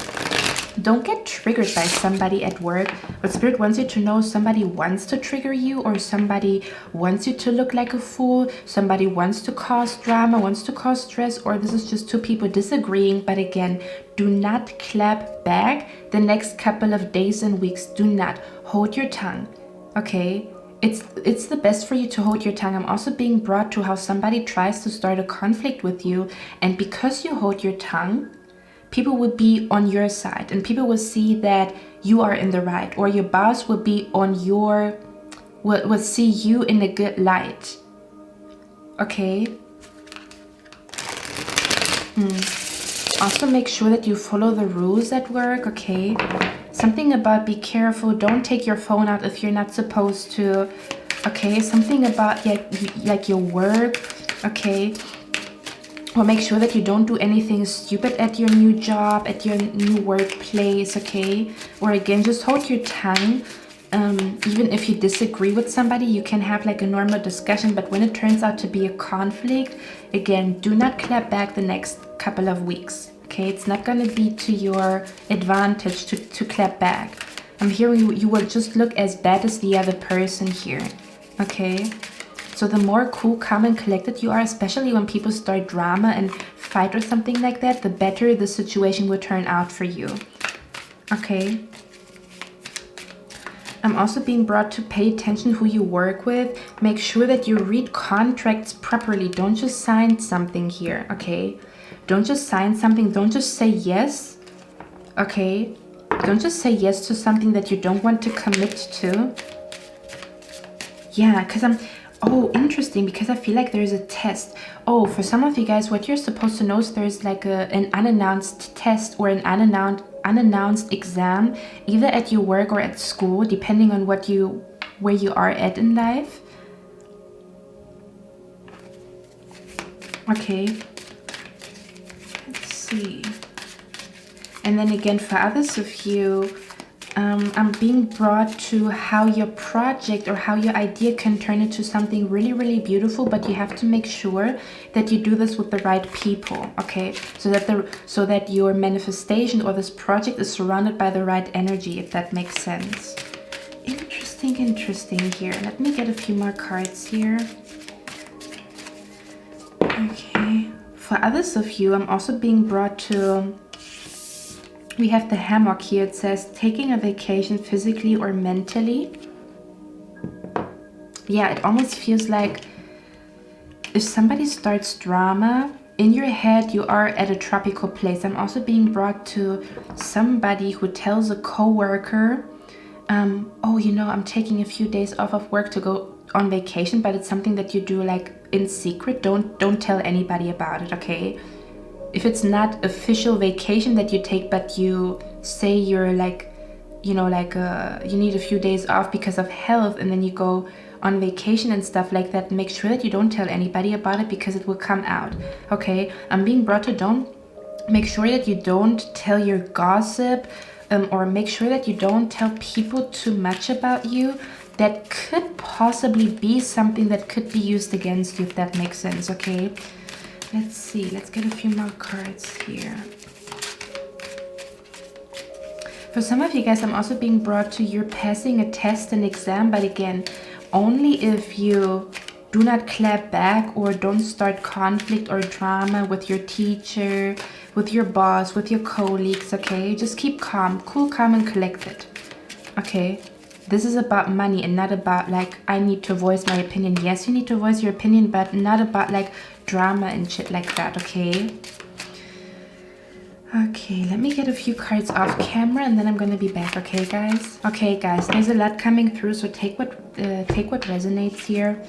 don't get triggered by somebody at work. But Spirit wants you to know somebody wants to trigger you, or somebody wants you to look like a fool, somebody wants to cause drama, wants to cause stress, or this is just two people disagreeing. But again, do not clap back the next couple of days and weeks. Do not. Hold your tongue, okay? It's the best for you to hold your tongue. I'm also being brought to how somebody tries to start a conflict with you, and because you hold your tongue, people will be on your side, and people will see that you are in the right, or your boss will be on your, will see you in a good light, okay? Also make sure that you follow the rules at work, okay? Something about be careful, don't take your phone out if you're not supposed to, okay? Something about like your work, okay? Or make sure that you don't do anything stupid at your new job, at your new workplace, okay? Or again, just hold your tongue. Even if you disagree with somebody, you can have like a normal discussion, but when it turns out to be a conflict, again, do not clap back the next couple of weeks, okay? It's not gonna be to your advantage to clap back. I'm hearing you will just look as bad as the other person here, okay? So the more cool, calm, and collected you are, especially when people start drama and fight or something like that, the better the situation will turn out for you, okay? I'm also being brought to pay attention who you work with. Make sure that you read contracts properly. Don't just sign something here, okay? Don't just sign something. Don't just say yes, okay? Don't just say yes to something that you don't want to commit to. Yeah, because oh, interesting, because I feel like there's a test. Oh, for some of you guys, what you're supposed to know is there's like an unannounced test, or an unannounced exam, either at your work or at school, depending on where you are at in life. Okay. Let's see. And then again, for others of you, I'm being brought to how your project or how your idea can turn into something really, really beautiful, but you have to make sure that you do this with the right people, okay? So that your manifestation or this project is surrounded by the right energy, if that makes sense. Interesting here. Let me get a few more cards here. Okay. For others of you, I'm also being brought to... We have the hammock here. It says taking a vacation physically or mentally. Yeah, it almost feels like if somebody starts drama, in your head you are at a tropical place. I'm also being brought to somebody who tells a co-worker, oh, you know, I'm taking a few days off of work to go on vacation, but it's something that you do like in secret. Don't tell anybody about it, okay? If it's not official vacation that you take, but you say you're like, you know, like you need a few days off because of health, and then you go on vacation and stuff like that, make sure that you don't tell anybody about it because it will come out, okay? I'm being brought to don't make sure that you don't tell your gossip, or make sure that you don't tell people too much about you. That could possibly be something that could be used against you, if that makes sense, okay? Let's see, let's get a few more cards here. For some of you guys, I'm also being brought to you're passing a test and exam, but again, only if you do not clap back or don't start conflict or drama with your teacher, with your boss, with your colleagues, okay? Just keep calm, cool, calm, and collected, okay? This is about money and not about like, I need to voice my opinion. Yes, you need to voice your opinion, but not about like drama and shit like that, okay? Okay, let me get a few cards off camera and then I'm gonna be back, okay guys? Okay guys, there's a lot coming through, so take what resonates here.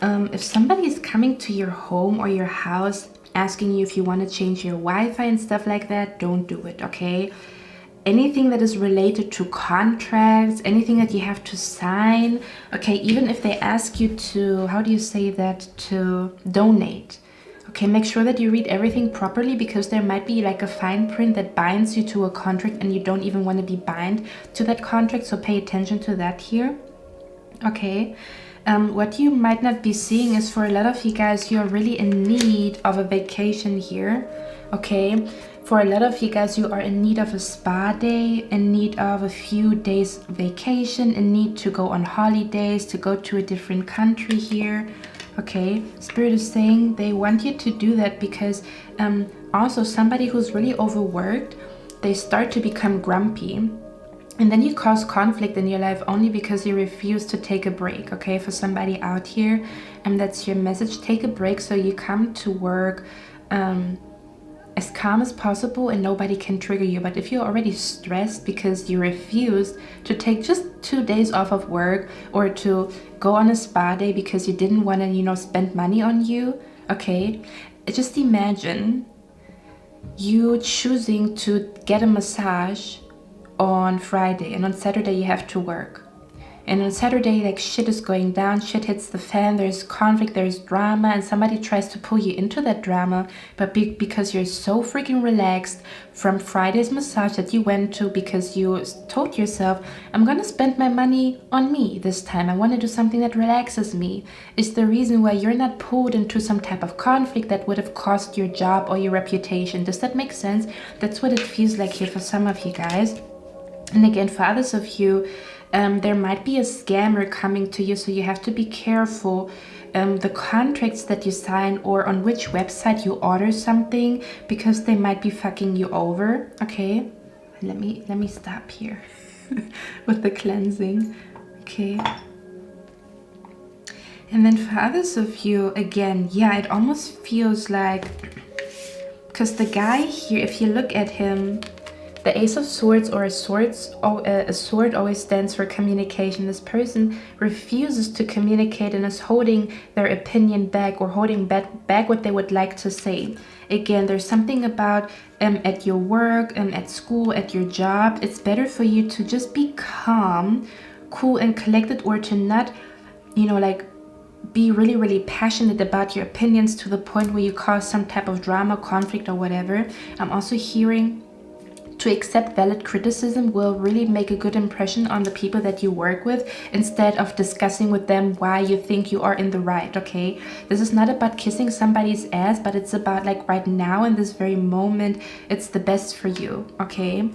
If somebody is coming to your home or your house asking you if you want to change your Wi-Fi and stuff like that, don't do it, okay? Anything that is related to contracts, anything that you have to sign, okay, even if they ask you to, how do you say that, to donate, okay, make sure that you read everything properly, because there might be like a fine print that binds you to a contract and you don't even want to be bound to that contract, so pay attention to that here, okay? What you might not be seeing is, for a lot of you guys, you are really in need of a vacation here, okay? For a lot of you guys, you are in need of a spa day, in need of a few days vacation, in need to go on holidays, to go to a different country here, okay? Spirit is saying they want you to do that because also somebody who's really overworked, they start to become grumpy. And then you cause conflict in your life only because you refuse to take a break, okay? For somebody out here, and that's your message, take a break so you come to work as calm as possible and nobody can trigger you. But if you're already stressed because you refused to take just 2 days off of work, or to go on a spa day because you didn't want to, you know, spend money on you, okay? Just imagine you choosing to get a massage on Friday, and on Saturday you have to work, and on Saturday like shit is going down, shit hits the fan, there's conflict, there's drama, and somebody tries to pull you into that drama, but because you're so freaking relaxed from Friday's massage that you went to, because you told yourself, I'm gonna spend my money on me this time, I want to do something that relaxes me, is the reason why you're not pulled into some type of conflict that would have cost your job or your reputation. Does that make sense? That's what it feels like here for some of you guys. And again, for others of you, there might be a scammer coming to you, so you have to be careful. The contracts that you sign, or on which website you order something, because they might be fucking you over, okay? Let me stop here with the cleansing, okay? And then for others of you, again, yeah, it almost feels like, because the guy here, if you look at him, the Ace of Swords, or a sword always stands for communication. This person refuses to communicate and is holding their opinion back, or holding back what they would like to say. Again, there's something about at your work, at school, at your job, it's better for you to just be calm, cool, and collected, or to not, you know, like be really, really passionate about your opinions to the point where you cause some type of drama, conflict, or whatever. I'm also hearing to accept valid criticism will really make a good impression on the people that you work with, instead of discussing with them why you think you are in the right, okay? This is not about kissing somebody's ass, but it's about like right now, in this very moment, it's the best for you, okay?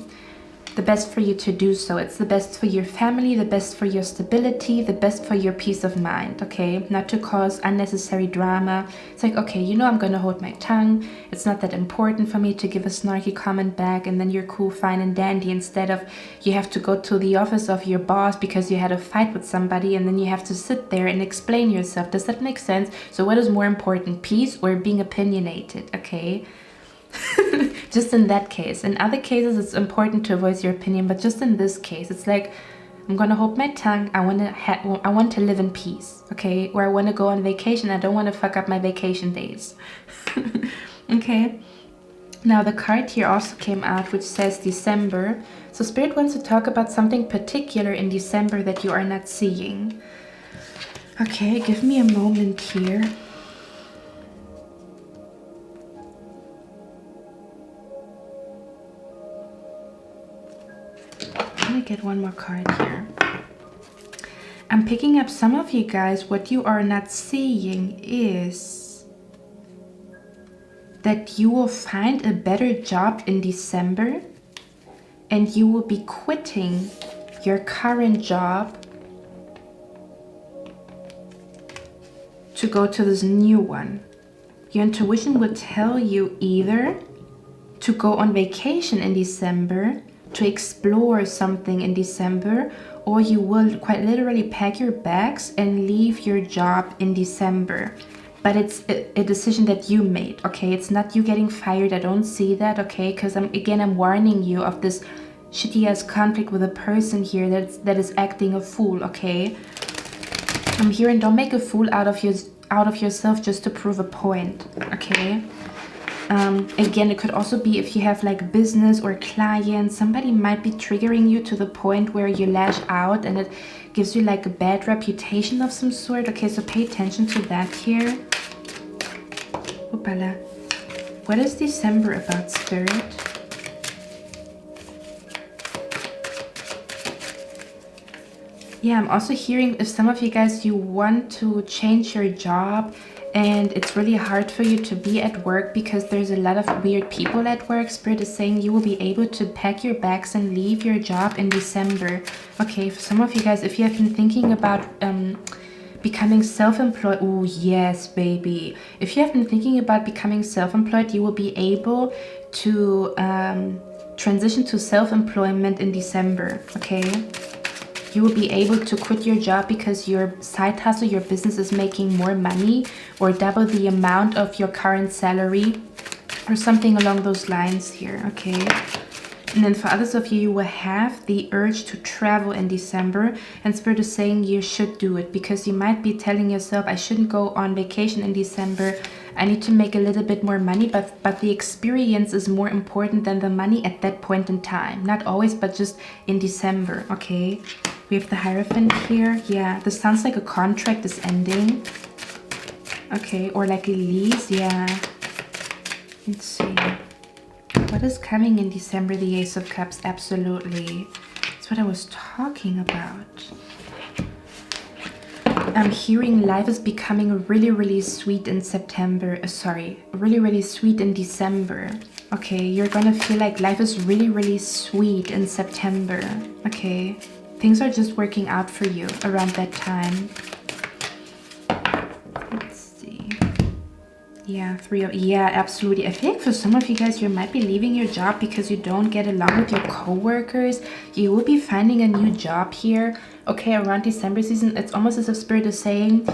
The best for you to do so. It's the best for your family, the best for your stability, the best for your peace of mind, okay? Not to cause unnecessary drama. It's like, okay, you know, I'm gonna hold my tongue. It's not that important for me to give a snarky comment back, and then you're cool, fine, and dandy, instead of you have to go to the office of your boss because you had a fight with somebody, and then you have to sit there and explain yourself. Does that make sense? So what is more important, peace or being opinionated, okay? Just in that case. In other cases, it's important to voice your opinion, but just in this case, it's like, I'm gonna hold my tongue. I want to live in peace, okay? Or I want to go on vacation. I don't want to fuck up my vacation days. Okay. Now the card here also came out, which says December. So Spirit wants to talk about something particular in December that you are not seeing. Okay, give me a moment here. Let me get one more card here. I'm picking up some of you guys. What you are not seeing is that you will find a better job in December and you will be quitting your current job to go to this new one. Your intuition will tell you either to go on vacation in December, to explore something in December, or you will quite literally pack your bags and leave your job in December. But it's a decision that you made, okay? It's not you getting fired. I don't see that, okay? Because I'm warning you of this shitty ass conflict with a person here that is acting a fool, okay? I'm hearing don't make a fool out of yourself just to prove a point, okay? Again, it could also be if you have like business or clients, somebody might be triggering you to the point where you lash out and it gives you like a bad reputation of some sort. Okay, so pay attention to that here. Oopala. What is December about, Spirit? Yeah, I'm also hearing if some of you guys, you want to change your job and it's really hard for you to be at work because there's a lot of weird people at work. Spirit is saying you will be able to pack your bags and leave your job in December. Okay, for some of you guys, if you have been thinking about becoming self-employed, oh yes, baby. If you have been thinking about becoming self-employed, you will be able to transition to self-employment in December, okay? You will be able to quit your job because your side hustle, your business is making more money or double the amount of your current salary or something along those lines here, okay? And then for others of you, you will have the urge to travel in December, and Spirit is saying you should do it because you might be telling yourself, I shouldn't go on vacation in December. I need to make a little bit more money, but the experience is more important than the money at that point in time. Not always, but just in December, okay? We have the Hierophant here. Yeah, this sounds like a contract is ending. Okay, or like a lease, yeah. Let's see. What is coming in December? The Ace of Cups, absolutely. That's what I was talking about. I'm hearing life is becoming really, really sweet in September. Really, really sweet in December. Okay, you're gonna feel like life is really, really sweet in September. Okay, things are just working out for you around that time. Let's see. Yeah, yeah, absolutely. I feel like for some of you guys, you might be leaving your job because you don't get along with your co-workers. You will be finding a new job here. Okay, around December season, it's almost as if Spirit is saying,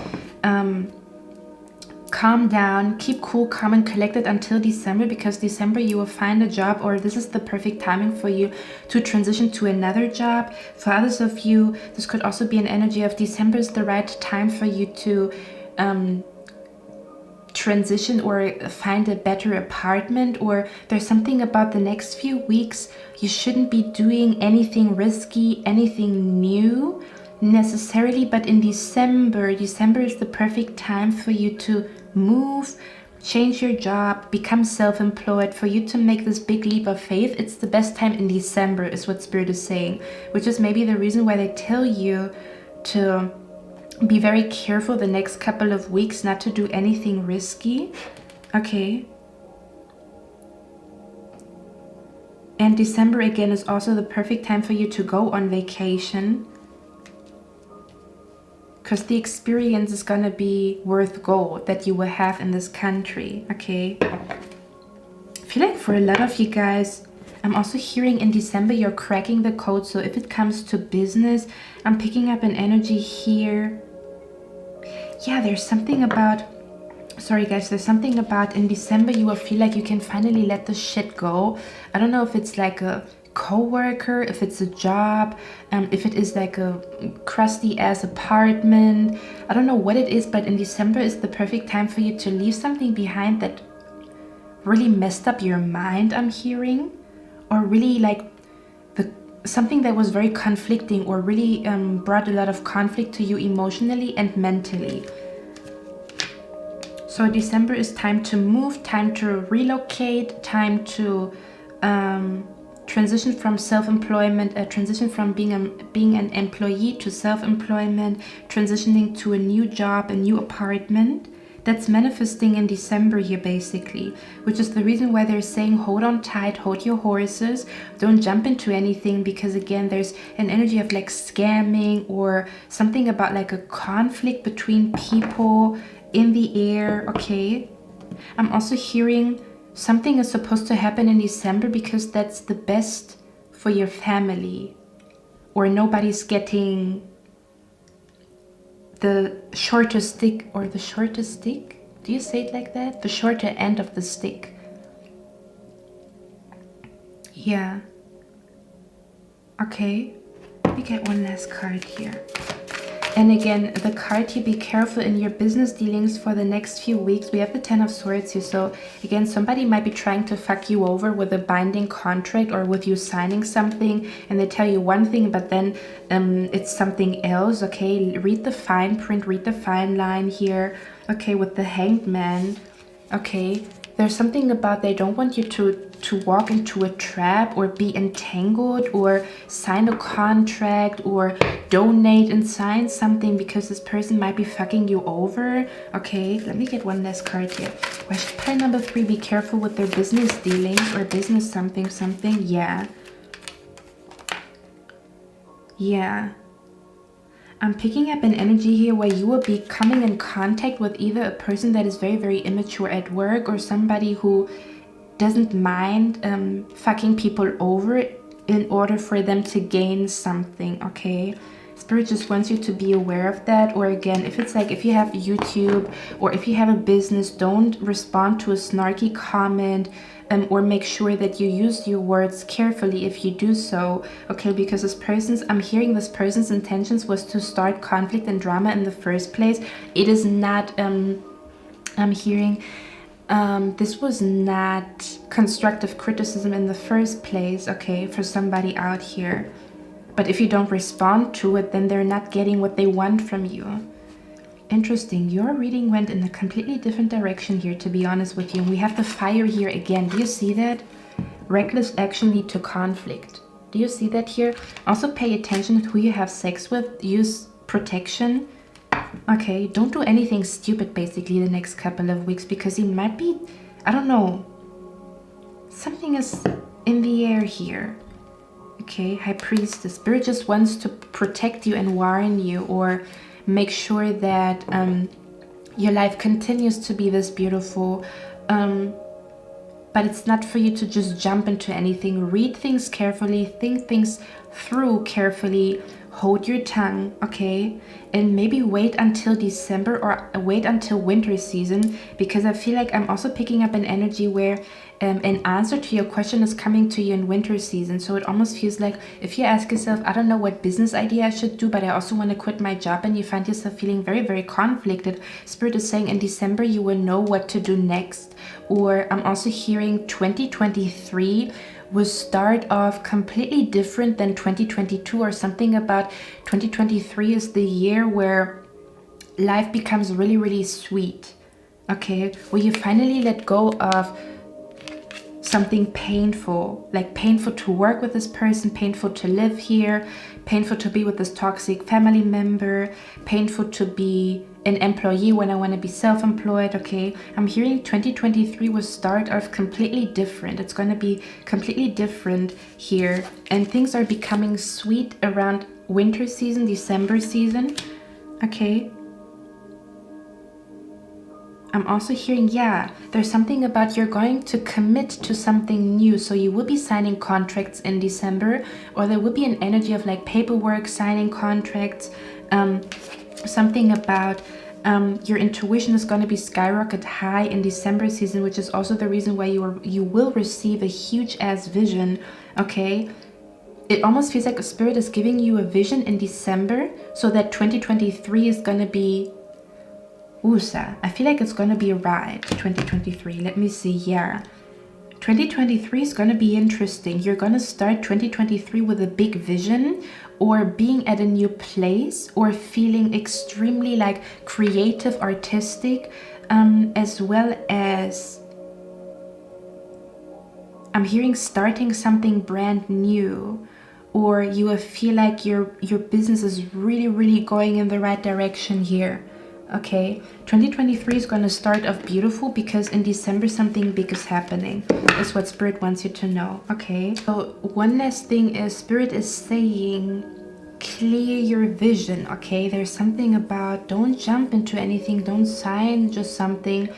calm down, keep cool, calm and collected until December, because December you will find a job, or this is the perfect timing for you to transition to another job. For others of you, this could also be an energy of December is the right time for you to transition or find a better apartment, or there's something about the next few weeks you shouldn't be doing anything risky, anything new necessarily, but in December is the perfect time for you to move, change your job, become self-employed, for you to make this big leap of faith. It's the best time in December is what Spirit is saying, which is maybe the reason why they tell you to be very careful the next couple of weeks, not to do anything risky. Okay. And December again is also the perfect time for you to go on vacation, because the experience is gonna be worth gold that you will have in this country. Okay. I feel like for a lot of you guys, I'm also hearing in December you're cracking the code. So if it comes to business, I'm picking up an energy here. Yeah, there's something about, sorry guys, there's something about in December you will feel like you can finally let the shit go. I don't know if it's like a co-worker, if it's a job, if it is like a crusty ass apartment. I don't know what it is, but in December is the perfect time for you to leave something behind that really messed up your mind, I'm hearing, or really like something that was very conflicting, or really brought a lot of conflict to you emotionally and mentally. So December is time to move, time to relocate, time to transition from self-employment, transition from being an employee to self-employment, transitioning to a new job, a new apartment. That's manifesting in December here, basically, which is the reason why they're saying hold on tight, hold your horses, don't jump into anything, because again, there's an energy of like scamming or something about like a conflict between people in the air, okay? I'm also hearing something is supposed to happen in December because that's the best for your family, or nobody's getting the shorter stick, or the shortest stick? Do you say it like that? The shorter end of the stick. Yeah. Okay. Let me get one last card here. And again, the card here, be careful in your business dealings for the next few weeks. We have the Ten of Swords here. So again, somebody might be trying to fuck you over with a binding contract, or with you signing something and they tell you one thing, but then it's something else. Okay, read the fine print, read the fine line here. Okay, with the Hanged Man. Okay, there's something about they don't want you to walk into a trap, or be entangled, or sign a contract, or donate and sign something, because this person might be fucking you over. Okay, let me get one last card here. Why should pile number 3 be careful with their business dealings, or business something? Yeah. Yeah. I'm picking up an energy here where you will be coming in contact with either a person that is very, very immature at work, or somebody who doesn't mind fucking people over in order for them to gain something, okay? Spirit just wants you to be aware of that. Or again, if it's like, if you have YouTube, or if you have a business, don't respond to a snarky comment, or make sure that you use your words carefully if you do so, okay? Because this person's, I'm hearing this person's intentions was to start conflict and drama in the first place. It is not, I'm hearing, this was not constructive criticism in the first place, okay, for somebody out here. But if you don't respond to it, then they're not getting what they want from you. Interesting. Your reading went in a completely different direction here, to be honest with you. And we have the Fire here again. Do you see that? Reckless action lead to conflict. Do you see that here? Also pay attention to who you have sex with. Use protection. Okay, don't do anything stupid basically the next couple of weeks, because he might be, I don't know, something is in the air here. Okay, High Priestess. Spirit just wants to protect you and warn you, or make sure that your life continues to be this beautiful, but it's not for you to just jump into anything. Read things carefully, think things through carefully, hold your tongue, okay? And maybe wait until December, or wait until winter season, because I feel like I'm also picking up an energy where an answer to your question is coming to you in winter season. So it almost feels like if you ask yourself, I don't know what business idea I should do, but I also want to quit my job, and you find yourself feeling very, very conflicted. Spirit is saying in December you will know what to do next. Or I'm also hearing 2023 will start off completely different than 2022, or something about 2023 is the year where life becomes really, really sweet, okay? Where you finally let go of something painful, like painful to work with this person, painful to live here, painful to be with this toxic family member, painful to be an employee when I want to be self-employed, okay? I'm hearing 2023 will start off completely different. It's going to be completely different here, and things are becoming sweet around winter season, December season, okay? I'm also hearing, yeah, there's something about you're going to commit to something new. So you will be signing contracts in December, or there will be an energy of like paperwork, signing contracts, something about Your intuition is going to be skyrocket high in December season, which is also the reason why you will receive a huge ass vision. Okay, it almost feels like a spirit is giving you a vision in December, so that 2023 is going to be I feel like it's going to be a ride. 2023, let me see. Yeah, 2023 is going to be interesting. You're going to start 2023 with a big vision, or being at a new place, or feeling extremely like creative, artistic, as well as I'm hearing starting something brand new, or you feel like your business is really going in the right direction here. Okay, 2023 is going to start off beautiful because in December something big is happening. That's what Spirit wants you to know. Okay, so one last thing is Spirit is saying clear your vision. Okay, there's something about don't jump into anything, don't sign just something,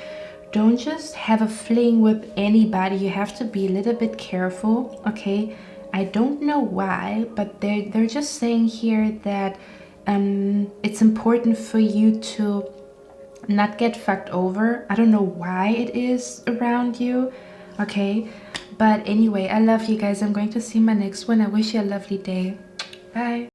don't just have a fling with anybody. You have to be a little bit careful. Okay, I don't know why, but they're just saying here that it's important for you to not get fucked over. I don't know why it is around you. Okay, but anyway, I love you guys. I'm going to see my next one. I wish you a lovely day. Bye.